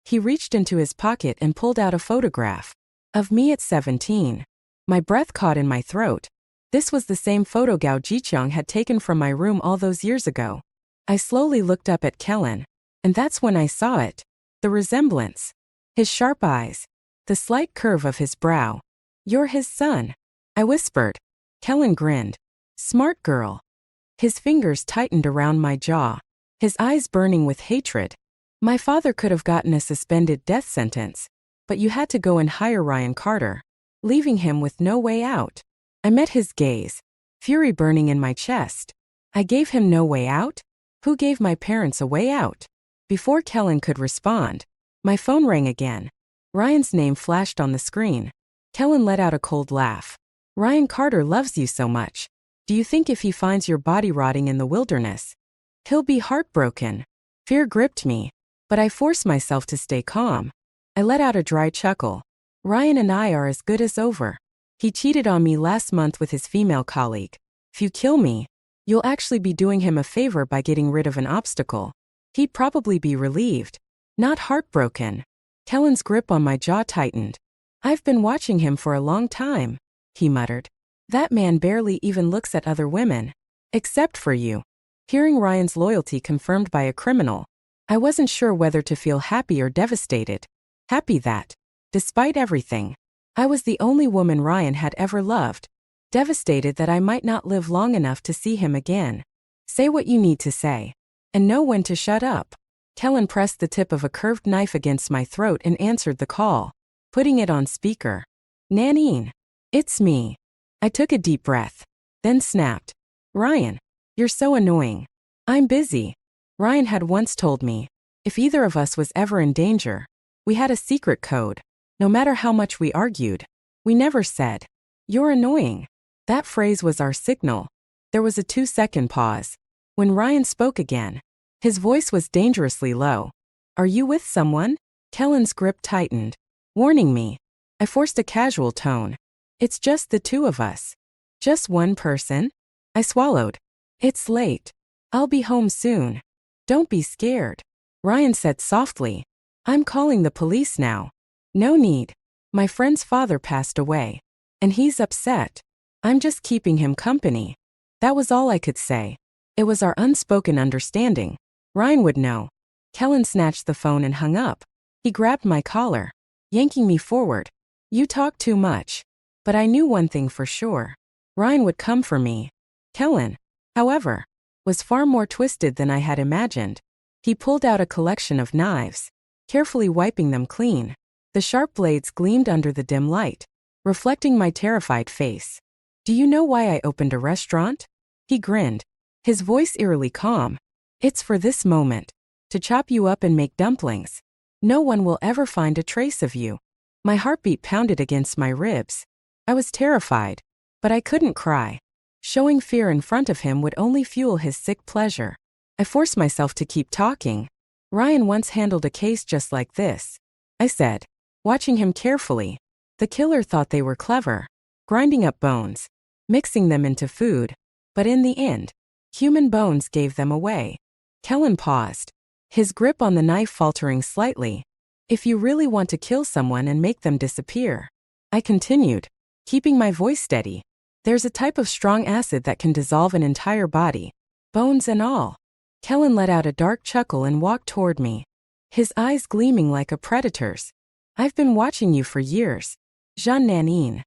He reached into his pocket and pulled out a photograph of me at 17. My breath caught in my throat. This was the same photo Gao Jiqiang had taken from my room all those years ago. I slowly looked up at Kellen, and that's when I saw it. The resemblance. His sharp eyes. The slight curve of his brow. You're his son, I whispered. Kellen grinned. Smart girl. His fingers tightened around my jaw, his eyes burning with hatred. My father could have gotten a suspended death sentence, but you had to go and hire Ryan Carter, leaving him with no way out. I met his gaze, fury burning in my chest. I gave him no way out? Who gave my parents a way out? Before Kellen could respond, my phone rang again. Ryan's name flashed on the screen. Kellen let out a cold laugh. Ryan Carter loves you so much. Do you think if he finds your body rotting in the wilderness, he'll be heartbroken? Fear gripped me, but I forced myself to stay calm. I let out a dry chuckle. Ryan and I are as good as over. He cheated on me last month with his female colleague. If you kill me, you'll actually be doing him a favor by getting rid of an obstacle. He'd probably be relieved, not heartbroken. Kellen's grip on my jaw tightened. I've been watching him for a long time, he muttered. That man barely even looks at other women. Except for you. Hearing Ryan's loyalty confirmed by a criminal, I wasn't sure whether to feel happy or devastated. Happy that, despite everything, I was the only woman Ryan had ever loved. Devastated that I might not live long enough to see him again. Say what you need to say, and know when to shut up. Kellen pressed the tip of a curved knife against my throat and answered the call, putting it on speaker. Nanine. It's me. I took a deep breath, then snapped. Ryan, you're so annoying. I'm busy. Ryan had once told me, if either of us was ever in danger, we had a secret code. No matter how much we argued, we never said, you're annoying. That phrase was our signal. There was a 2-second pause. When Ryan spoke again, his voice was dangerously low. Are you with someone? Kellen's grip tightened, warning me. I forced a casual tone. It's just the two of us. Just one person? I swallowed. It's late. I'll be home soon. Don't be scared. Ryan said softly. I'm calling the police now. No need. My friend's father passed away, and he's upset. I'm just keeping him company. That was all I could say. It was our unspoken understanding. Ryan would know. Kellen snatched the phone and hung up. He grabbed my collar, yanking me forward. You talk too much. But I knew one thing for sure. Ryan would come for me. Kellen, however, was far more twisted than I had imagined. He pulled out a collection of knives, carefully wiping them clean. The sharp blades gleamed under the dim light, reflecting my terrified face. Do you know why I opened a restaurant? He grinned, his voice eerily calm. It's for this moment, to chop you up and make dumplings. No one will ever find a trace of you. My heartbeat pounded against my ribs. I was terrified, but I couldn't cry. Showing fear in front of him would only fuel his sick pleasure. I forced myself to keep talking. Ryan once handled a case just like this, I said, watching him carefully. The killer thought they were clever, grinding up bones, mixing them into food, but in the end, human bones gave them away. Kellen paused, his grip on the knife faltering slightly. If you really want to kill someone and make them disappear, I continued, keeping my voice steady, there's a type of strong acid that can dissolve an entire body, bones and all. Kellen let out a dark chuckle and walked toward me, his eyes gleaming like a predator's. I've been watching you for years, Jean Nanine.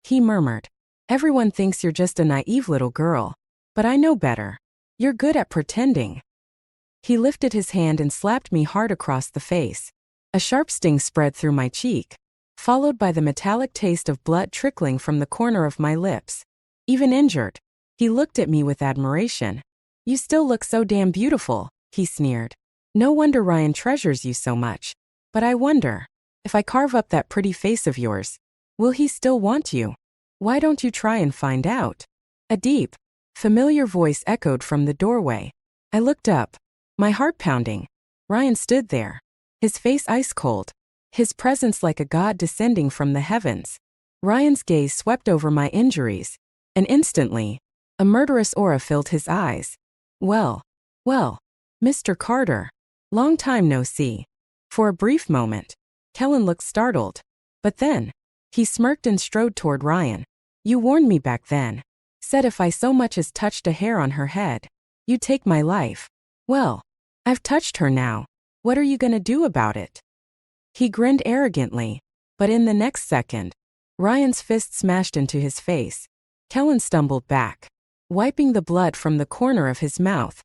He murmured. Everyone thinks you're just a naive little girl, but I know better. You're good at pretending. He lifted his hand and slapped me hard across the face. A sharp sting spread through my cheek, followed by the metallic taste of blood trickling from the corner of my lips. Even injured, he looked at me with admiration. You still look so damn beautiful, he sneered. No wonder Ryan treasures you so much. But I wonder, if I carve up that pretty face of yours, will he still want you? Why don't you try and find out? A deep, familiar voice echoed from the doorway. I looked up, my heart pounding. Ryan stood there, his face ice cold, his presence like a god descending from the heavens. Ryan's gaze swept over my injuries, and instantly, a murderous aura filled his eyes. Well, Mr. Carter. Long time no see. For a brief moment, Kellen looked startled. But then, he smirked and strode toward Ryan. You warned me back then. Said if I so much as touched a hair on her head, you'd take my life. Well, I've touched her now. What are you gonna do about it? He grinned arrogantly, but in the next second, Ryan's fist smashed into his face. Kellen stumbled back, wiping the blood from the corner of his mouth.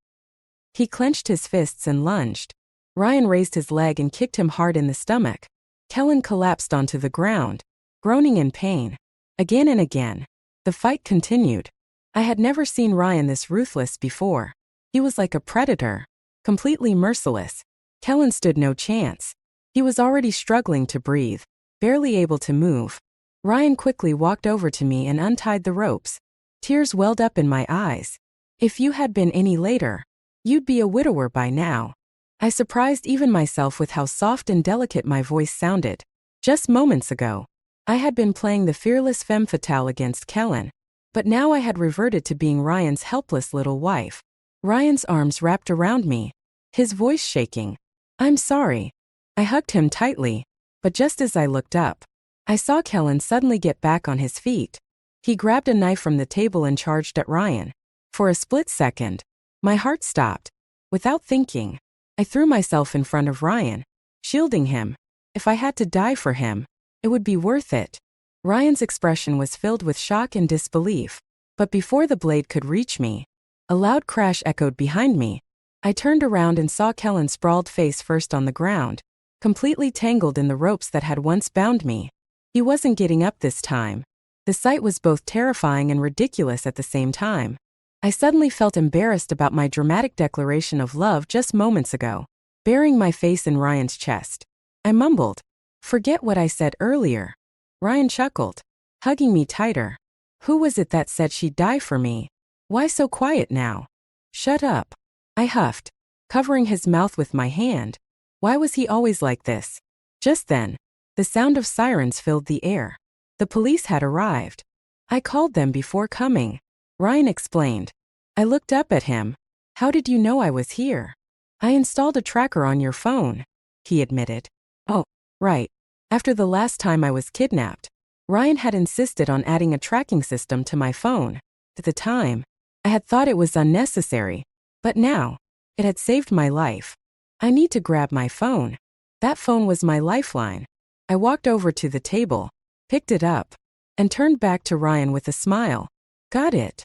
He clenched his fists and lunged. Ryan raised his leg and kicked him hard in the stomach. Kellen collapsed onto the ground, groaning in pain. Again and again, the fight continued. I had never seen Ryan this ruthless before. He was like a predator, completely merciless. Kellen stood no chance. He was already struggling to breathe, barely able to move. Ryan quickly walked over to me and untied the ropes. Tears welled up in my eyes. If you had been any later, you'd be a widower by now. I surprised even myself with how soft and delicate my voice sounded. Just moments ago, I had been playing the fearless femme fatale against Kellen, but now I had reverted to being Ryan's helpless little wife. Ryan's arms wrapped around me, his voice shaking. I'm sorry. I hugged him tightly, but just as I looked up, I saw Kellen suddenly get back on his feet. He grabbed a knife from the table and charged at Ryan. For a split second, my heart stopped. Without thinking, I threw myself in front of Ryan, shielding him. If I had to die for him, it would be worth it. Ryan's expression was filled with shock and disbelief. But before the blade could reach me, a loud crash echoed behind me. I turned around and saw Kellen's sprawled face first on the ground, completely tangled in the ropes that had once bound me. He wasn't getting up this time. The sight was both terrifying and ridiculous at the same time. I suddenly felt embarrassed about my dramatic declaration of love just moments ago. Burying my face in Ryan's chest, I mumbled, "Forget what I said earlier." Ryan chuckled, hugging me tighter. Who was it that said she'd die for me? Why so quiet now? Shut up. I huffed, covering his mouth with my hand. Why was he always like this? Just then, the sound of sirens filled the air. The police had arrived. I called them before coming, Ryan explained. I looked up at him. How did you know I was here? I installed a tracker on your phone, he admitted. Oh, right. After the last time I was kidnapped, Ryan had insisted on adding a tracking system to my phone. At the time, I had thought it was unnecessary, but now, it had saved my life. I need to grab my phone. That phone was my lifeline. I walked over to the table, picked it up, and turned back to Ryan with a smile. Got it.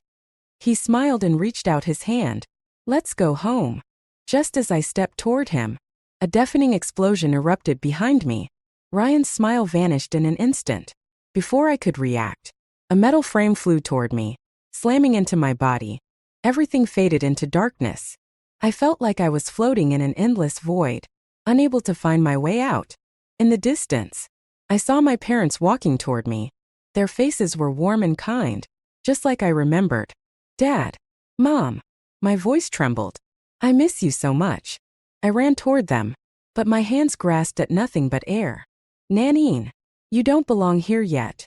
He smiled and reached out his hand. Let's go home. Just as I stepped toward him, a deafening explosion erupted behind me. Ryan's smile vanished in an instant. Before I could react, a metal frame flew toward me, slamming into my body. Everything faded into darkness. I felt like I was floating in an endless void, unable to find my way out. In the distance, I saw my parents walking toward me. Their faces were warm and kind, just like I remembered. Dad, Mom, my voice trembled. I miss you so much. I ran toward them, but my hands grasped at nothing but air. Nanine, you don't belong here yet.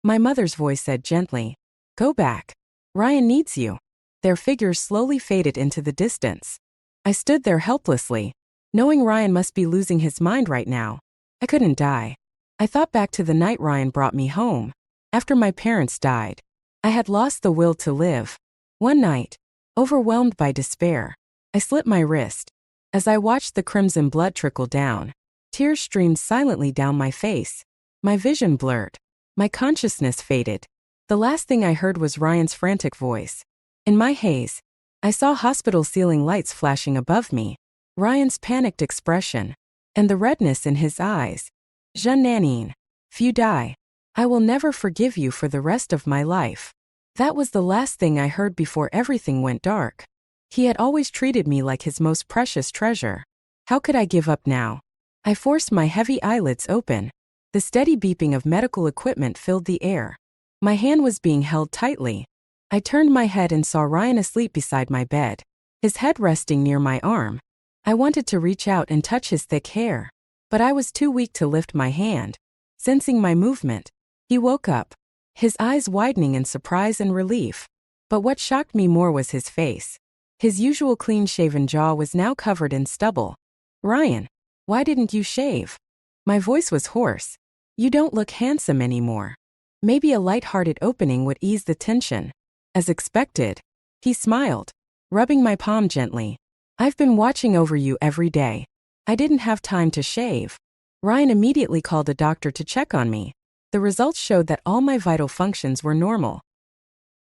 My mother's voice said gently. Go back. Ryan needs you. Their figures slowly faded into the distance. I stood there helplessly, knowing Ryan must be losing his mind right now. I couldn't die. I thought back to the night Ryan brought me home. After my parents died, I had lost the will to live. One night, overwhelmed by despair, I slit my wrist. As I watched the crimson blood trickle down, tears streamed silently down my face. My vision blurred. My consciousness faded. The last thing I heard was Ryan's frantic voice. In my haze, I saw hospital ceiling lights flashing above me, Ryan's panicked expression, and the redness in his eyes. Jeune Nanine, if you die, I will never forgive you for the rest of my life. That was the last thing I heard before everything went dark. He had always treated me like his most precious treasure. How could I give up now? I forced my heavy eyelids open. The steady beeping of medical equipment filled the air. My hand was being held tightly. I turned my head and saw Ryan asleep beside my bed, his head resting near my arm. I wanted to reach out and touch his thick hair, but I was too weak to lift my hand. Sensing my movement, he woke up, his eyes widening in surprise and relief. But what shocked me more was his face. His usual clean-shaven jaw was now covered in stubble. Ryan, why didn't you shave? My voice was hoarse. You don't look handsome anymore. Maybe a light-hearted opening would ease the tension. As expected, he smiled, rubbing my palm gently. I've been watching over you every day. I didn't have time to shave. Ryan immediately called a doctor to check on me. The results showed that all my vital functions were normal.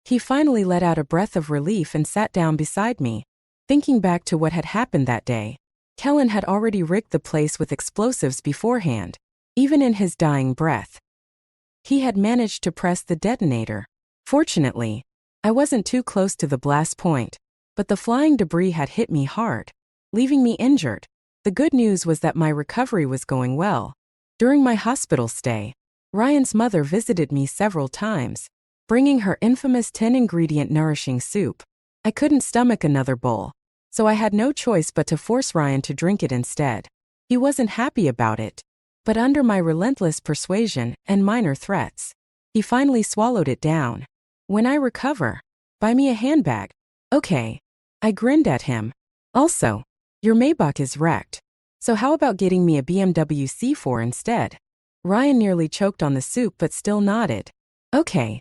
He finally let out a breath of relief and sat down beside me. Thinking back to what had happened that day, Kellen had already rigged the place with explosives beforehand. Even in his dying breath, he had managed to press the detonator. Fortunately, I wasn't too close to the blast point, but the flying debris had hit me hard, leaving me injured. The good news was that my recovery was going well. During my hospital stay, Ryan's mother visited me several times, bringing her infamous 10-ingredient nourishing soup. I couldn't stomach another bowl, so I had no choice but to force Ryan to drink it instead. He wasn't happy about it, but under my relentless persuasion and minor threats, he finally swallowed it down. When I recover, buy me a handbag. Okay. I grinned at him. Also, your Maybach is wrecked, so how about getting me a BMW C4 instead? Ryan nearly choked on the soup but still nodded. Okay.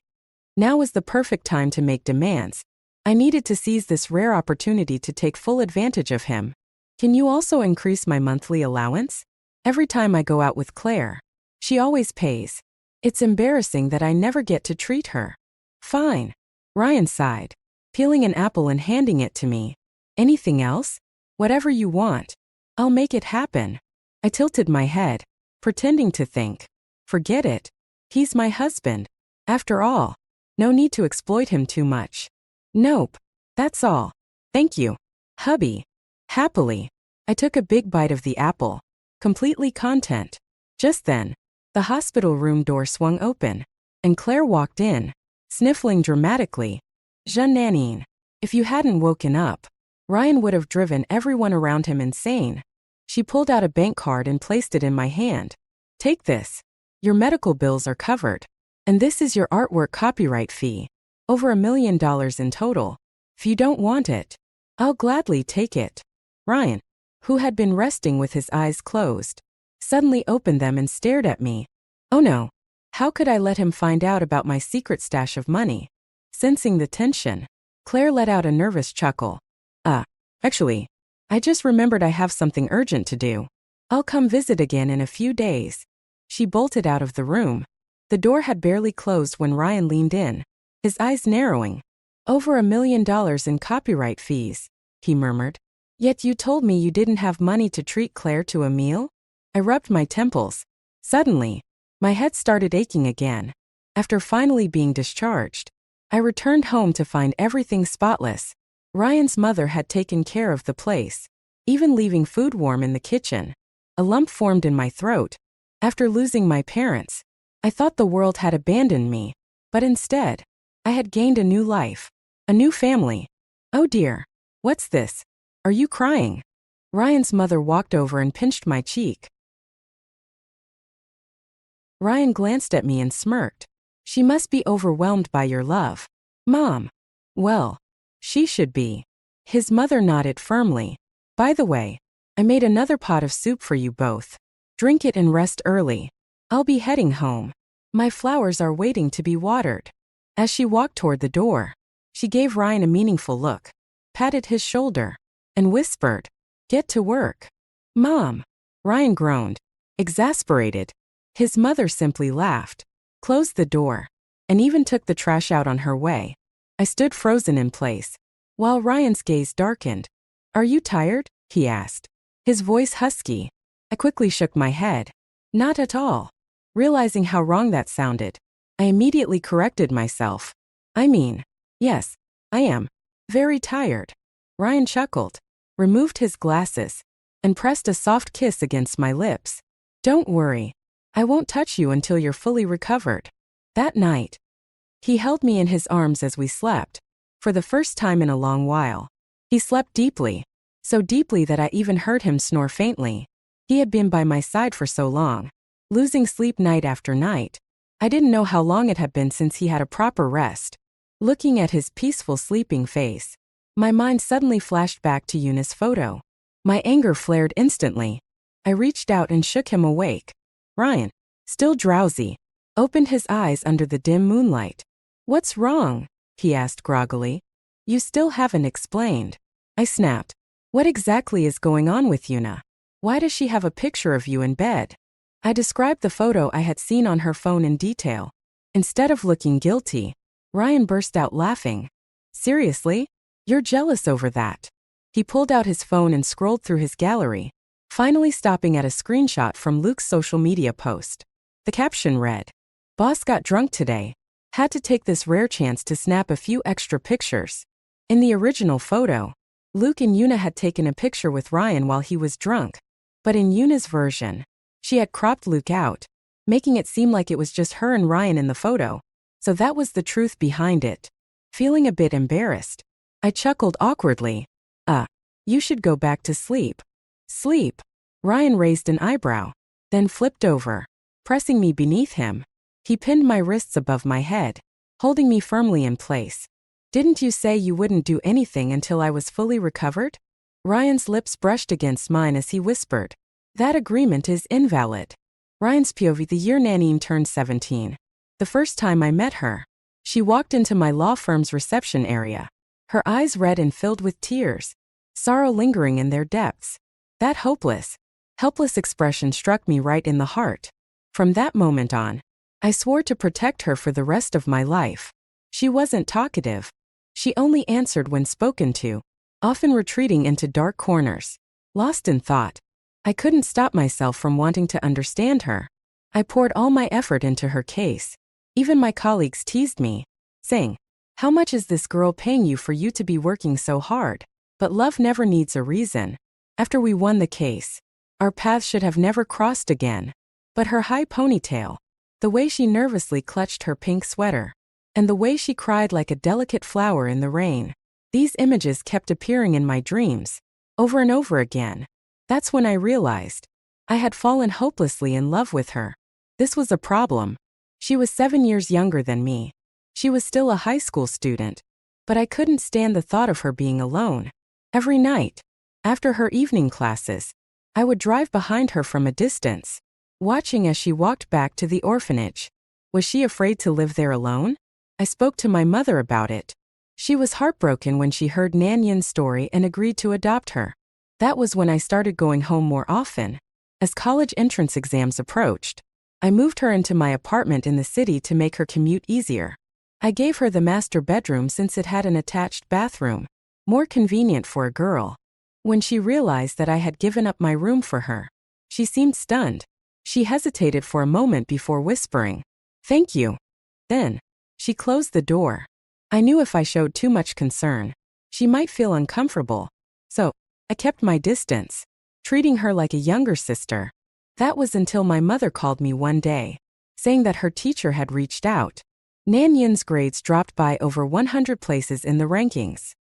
Now was the perfect time to make demands. I needed to seize this rare opportunity to take full advantage of him. Can you also increase my monthly allowance? Every time I go out with Claire, she always pays. It's embarrassing that I never get to treat her. Fine. Ryan sighed, peeling an apple and handing it to me. Anything else? Whatever you want. I'll make it happen. I tilted my head, pretending to think. Forget it. He's my husband. After all, no need to exploit him too much. Nope. That's all. Thank you, hubby. Happily, I took a big bite of the apple, completely content. Just then, the hospital room door swung open, and Claire walked in, sniffling dramatically. Janine. If you hadn't woken up, Ryan would have driven everyone around him insane. She pulled out a bank card and placed it in my hand. Take this. Your medical bills are covered. And this is your artwork copyright fee. Over $1 million in total. If you don't want it, I'll gladly take it. Ryan, who had been resting with his eyes closed, suddenly opened them and stared at me. Oh no. How could I let him find out about my secret stash of money? Sensing the tension, Claire let out a nervous chuckle. Actually, I just remembered I have something urgent to do. I'll come visit again in a few days. She bolted out of the room. The door had barely closed when Ryan leaned in, his eyes narrowing. Over $1 million in copyright fees, he murmured. Yet you told me you didn't have money to treat Claire to a meal? I rubbed my temples. Suddenly, my head started aching again. After finally being discharged, I returned home to find everything spotless. Ryan's mother had taken care of the place, even leaving food warm in the kitchen. A lump formed in my throat. After losing my parents, I thought the world had abandoned me, but instead, I had gained a new life, a new family. Oh dear, what's this? Are you crying? Ryan's mother walked over and pinched my cheek. Ryan glanced at me and smirked. She must be overwhelmed by your love. Mom. Well, she should be. His mother nodded firmly. By the way, I made another pot of soup for you both. Drink it and rest early. I'll be heading home. My flowers are waiting to be watered. As she walked toward the door, she gave Ryan a meaningful look, patted his shoulder, and whispered, "Get to work." Mom. Ryan groaned, exasperated. His mother simply laughed, closed the door, and even took the trash out on her way. I stood frozen in place, while Ryan's gaze darkened. Are you tired? He asked, his voice husky. I quickly shook my head. Not at all. Realizing how wrong that sounded, I immediately corrected myself. I mean, yes, I am very tired. Ryan chuckled, removed his glasses, and pressed a soft kiss against my lips. Don't worry. I won't touch you until you're fully recovered. That night, he held me in his arms as we slept, for the first time in a long while. He slept deeply, so deeply that I even heard him snore faintly. He had been by my side for so long, losing sleep night after night. I didn't know how long it had been since he had a proper rest. Looking at his peaceful sleeping face, my mind suddenly flashed back to Yuna's photo. My anger flared instantly. I reached out and shook him awake. Ryan, still drowsy, opened his eyes under the dim moonlight. What's wrong? He asked groggily. You still haven't explained. I snapped. What exactly is going on with Yuna? Why does she have a picture of you in bed? I described the photo I had seen on her phone in detail. Instead of looking guilty, Ryan burst out laughing. Seriously? You're jealous over that? He pulled out his phone and scrolled through his gallery, finally stopping at a screenshot from Luke's social media post. The caption read, "Boss got drunk today. Had to take this rare chance to snap a few extra pictures." In the original photo, Luke and Yuna had taken a picture with Ryan while he was drunk. But in Yuna's version, she had cropped Luke out, making it seem like it was just her and Ryan in the photo. So that was the truth behind it. Feeling a bit embarrassed, I chuckled awkwardly. You should go back to sleep." "Sleep?" Ryan raised an eyebrow, then flipped over, pressing me beneath him. He pinned my wrists above my head, holding me firmly in place. "Didn't you say you wouldn't do anything until I was fully recovered?" Ryan's lips brushed against mine as he whispered, "That agreement is invalid." Ryan's POV: the year Nanine turned 17. The first time I met her, she walked into my law firm's reception area, her eyes red and filled with tears, sorrow lingering in their depths. That helpless expression struck me right in the heart. From that moment on, I swore to protect her for the rest of my life. She wasn't talkative. She only answered when spoken to, often retreating into dark corners, lost in thought. I couldn't stop myself from wanting to understand her. I poured all my effort into her case. Even my colleagues teased me, saying, "How much is this girl paying you for you to be working so hard?" But love never needs a reason. After we won the case, our paths should have never crossed again. But her high ponytail, the way she nervously clutched her pink sweater, and the way she cried like a delicate flower in the rain, these images kept appearing in my dreams, over and over again. That's when I realized I had fallen hopelessly in love with her. This was a problem. She was 7 years younger than me. She was still a high school student, but I couldn't stand the thought of her being alone. Every night, after her evening classes, I would drive behind her from a distance, watching as she walked back to the orphanage. Was she afraid to live there alone? I spoke to my mother about it. She was heartbroken when she heard Nanyin's story and agreed to adopt her. That was when I started going home more often. As college entrance exams approached, I moved her into my apartment in the city to make her commute easier. I gave her the master bedroom since it had an attached bathroom, more convenient for a girl. When she realized that I had given up my room for her, she seemed stunned. She hesitated for a moment before whispering, "Thank you." Then, she closed the door. I knew if I showed too much concern, she might feel uncomfortable. So, I kept my distance, treating her like a younger sister. That was until my mother called me one day, saying that her teacher had reached out. Nanyin's grades dropped by over 100 places in the rankings.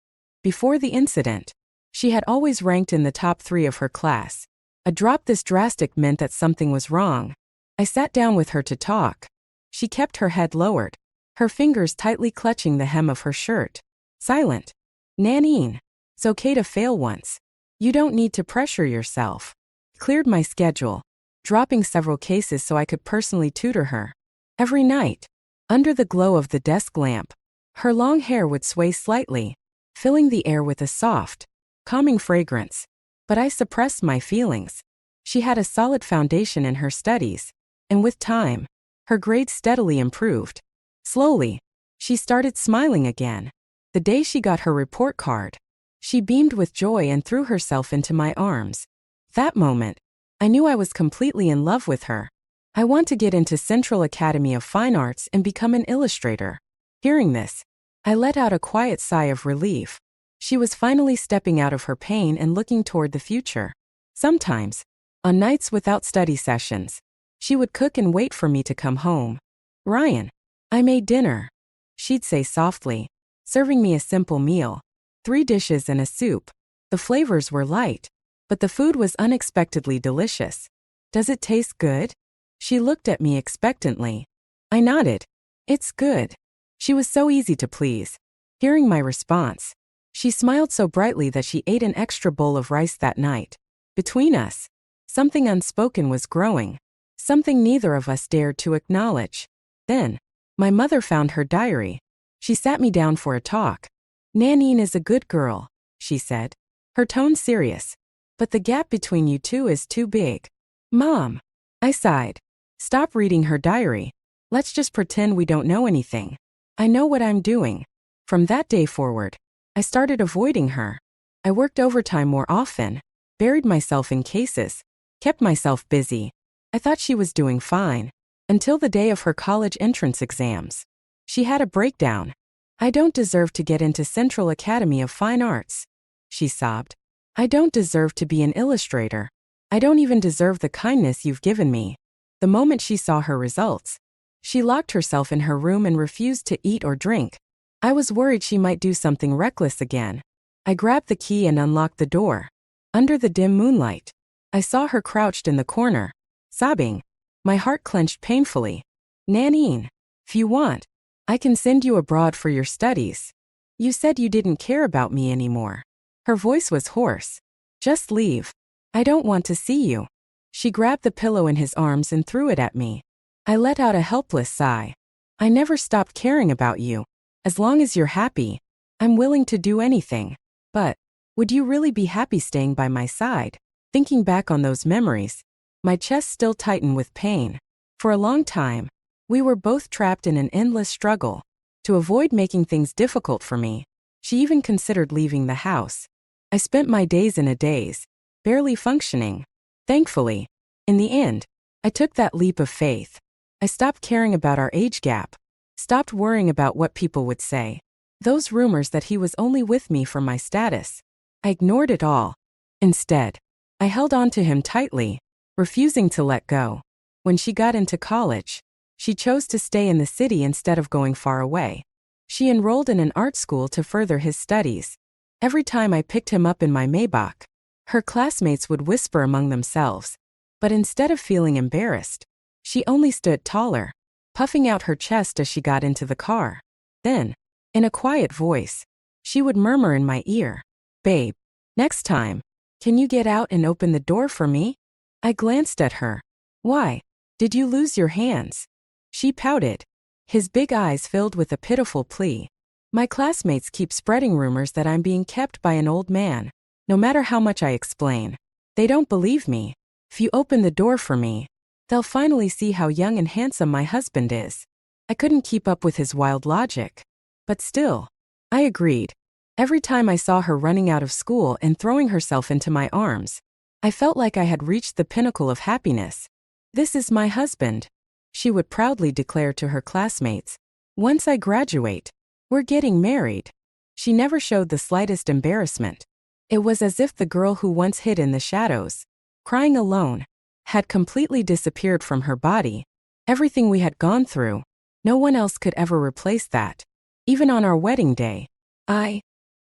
Before the incident, she had always ranked in the top 3 of her class. A drop this drastic meant that something was wrong. I sat down with her to talk. She kept her head lowered, her fingers tightly clutching the hem of her shirt. Silent. "Nanine, it's okay to fail once. You don't need to pressure yourself." Cleared my schedule, dropping several cases so I could personally tutor her. Every night, under the glow of the desk lamp, her long hair would sway slightly, filling the air with a soft, calming fragrance. But I suppressed my feelings. She had a solid foundation in her studies, and with time, her grades steadily improved. Slowly, she started smiling again. The day she got her report card, she beamed with joy and threw herself into my arms. That moment, I knew I was completely in love with her. I want to get into Central Academy of Fine Arts and become an illustrator. Hearing this, I let out a quiet sigh of relief. She was finally stepping out of her pain and looking toward the future. Sometimes, on nights without study sessions, she would cook and wait for me to come home. "Ryan, I made dinner," she'd say softly, serving me a simple meal. 3 dishes and a soup. The flavors were light, but the food was unexpectedly delicious. "Does it taste good?" She looked at me expectantly. I nodded. "It's good." She was so easy to please. Hearing my response, she smiled so brightly that she ate an extra bowl of rice that night. Between us, something unspoken was growing, something neither of us dared to acknowledge. Then, my mother found her diary. She sat me down for a talk. "Nanine is a good girl," she said, her tone serious. "But the gap between you two is too big." "Mom," I sighed. "Stop reading her diary. Let's just pretend we don't know anything." I know what I'm doing. From that day forward, I started avoiding her. I worked overtime more often, buried myself in cases, kept myself busy. I thought she was doing fine, until the day of her college entrance exams. She had a breakdown. I don't deserve to get into Central Academy of Fine Arts, she sobbed. I don't deserve to be an illustrator. I don't even deserve the kindness you've given me. The moment she saw her results, she locked herself in her room and refused to eat or drink. I was worried she might do something reckless again. I grabbed the key and unlocked the door. Under the dim moonlight, I saw her crouched in the corner, sobbing. My heart clenched painfully. Nanine, if you want, I can send you abroad for your studies. You said you didn't care about me anymore. Her voice was hoarse. Just leave. I don't want to see you. She grabbed the pillow in his arms and threw it at me. I let out a helpless sigh. I never stopped caring about you. As long as you're happy, I'm willing to do anything. But, would you really be happy staying by my side? Thinking back on those memories, my chest still tightened with pain. For a long time, we were both trapped in an endless struggle. To avoid making things difficult for me, she even considered leaving the house. I spent my days in a daze, barely functioning. Thankfully, in the end, I took that leap of faith. I stopped caring about our age gap, stopped worrying about what people would say. Those rumors that he was only with me for my status. I ignored it all. Instead, I held on to him tightly, refusing to let go. When she got into college, she chose to stay in the city instead of going far away. She enrolled in an art school to further his studies. Every time I picked him up in my Maybach, her classmates would whisper among themselves. But instead of feeling embarrassed, she only stood taller, puffing out her chest as she got into the car. Then, in a quiet voice, she would murmur in my ear, "Babe, next time, can you get out and open the door for me?" I glanced at her. "Why? Did you lose your hands?" She pouted. His big eyes filled with a pitiful plea. "My classmates keep spreading rumors that I'm being kept by an old man. No matter how much I explain, they don't believe me. If you open the door for me, they'll finally see how young and handsome my husband is." I couldn't keep up with his wild logic. But still, I agreed. Every time I saw her running out of school and throwing herself into my arms, I felt like I had reached the pinnacle of happiness. "This is my husband," she would proudly declare to her classmates. "Once I graduate, we're getting married." She never showed the slightest embarrassment. It was as if the girl who once hid in the shadows, crying alone, had completely disappeared from her body. Everything we had gone through, no one else could ever replace that. Even on our wedding day,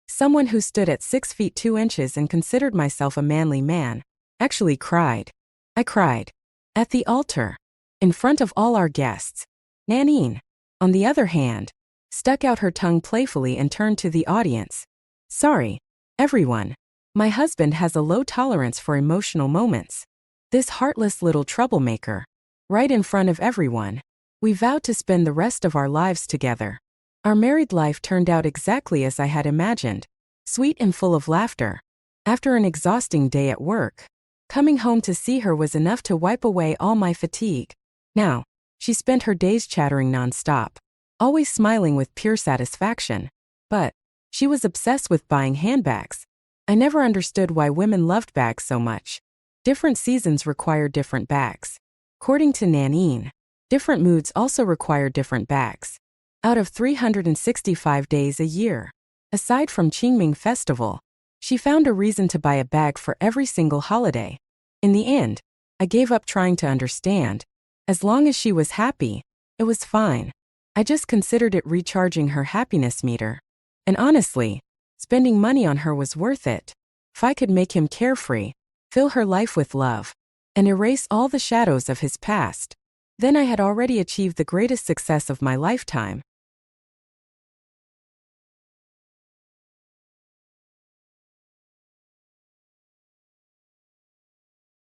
someone who stood at 6 feet 2 inches and considered myself a manly man, actually cried. I cried. At the altar, in front of all our guests. Nanine, on the other hand, stuck out her tongue playfully and turned to the audience. "Sorry, everyone. My husband has a low tolerance for emotional moments." This heartless little troublemaker. Right in front of everyone. We vowed to spend the rest of our lives together. Our married life turned out exactly as I had imagined. Sweet and full of laughter. After an exhausting day at work, coming home to see her was enough to wipe away all my fatigue. Now, she spent her days chattering nonstop, always smiling with pure satisfaction. But she was obsessed with buying handbags. I never understood why women loved bags so much. Different seasons require different bags. According to Nanine, different moods also require different bags. Out of 365 days a year, aside from Qingming Festival, she found a reason to buy a bag for every single holiday. In the end, I gave up trying to understand. As long as she was happy, it was fine. I just considered it recharging her happiness meter. And honestly, spending money on her was worth it. If I could make him carefree, fill her life with love, and erase all the shadows of his past, then I had already achieved the greatest success of my lifetime.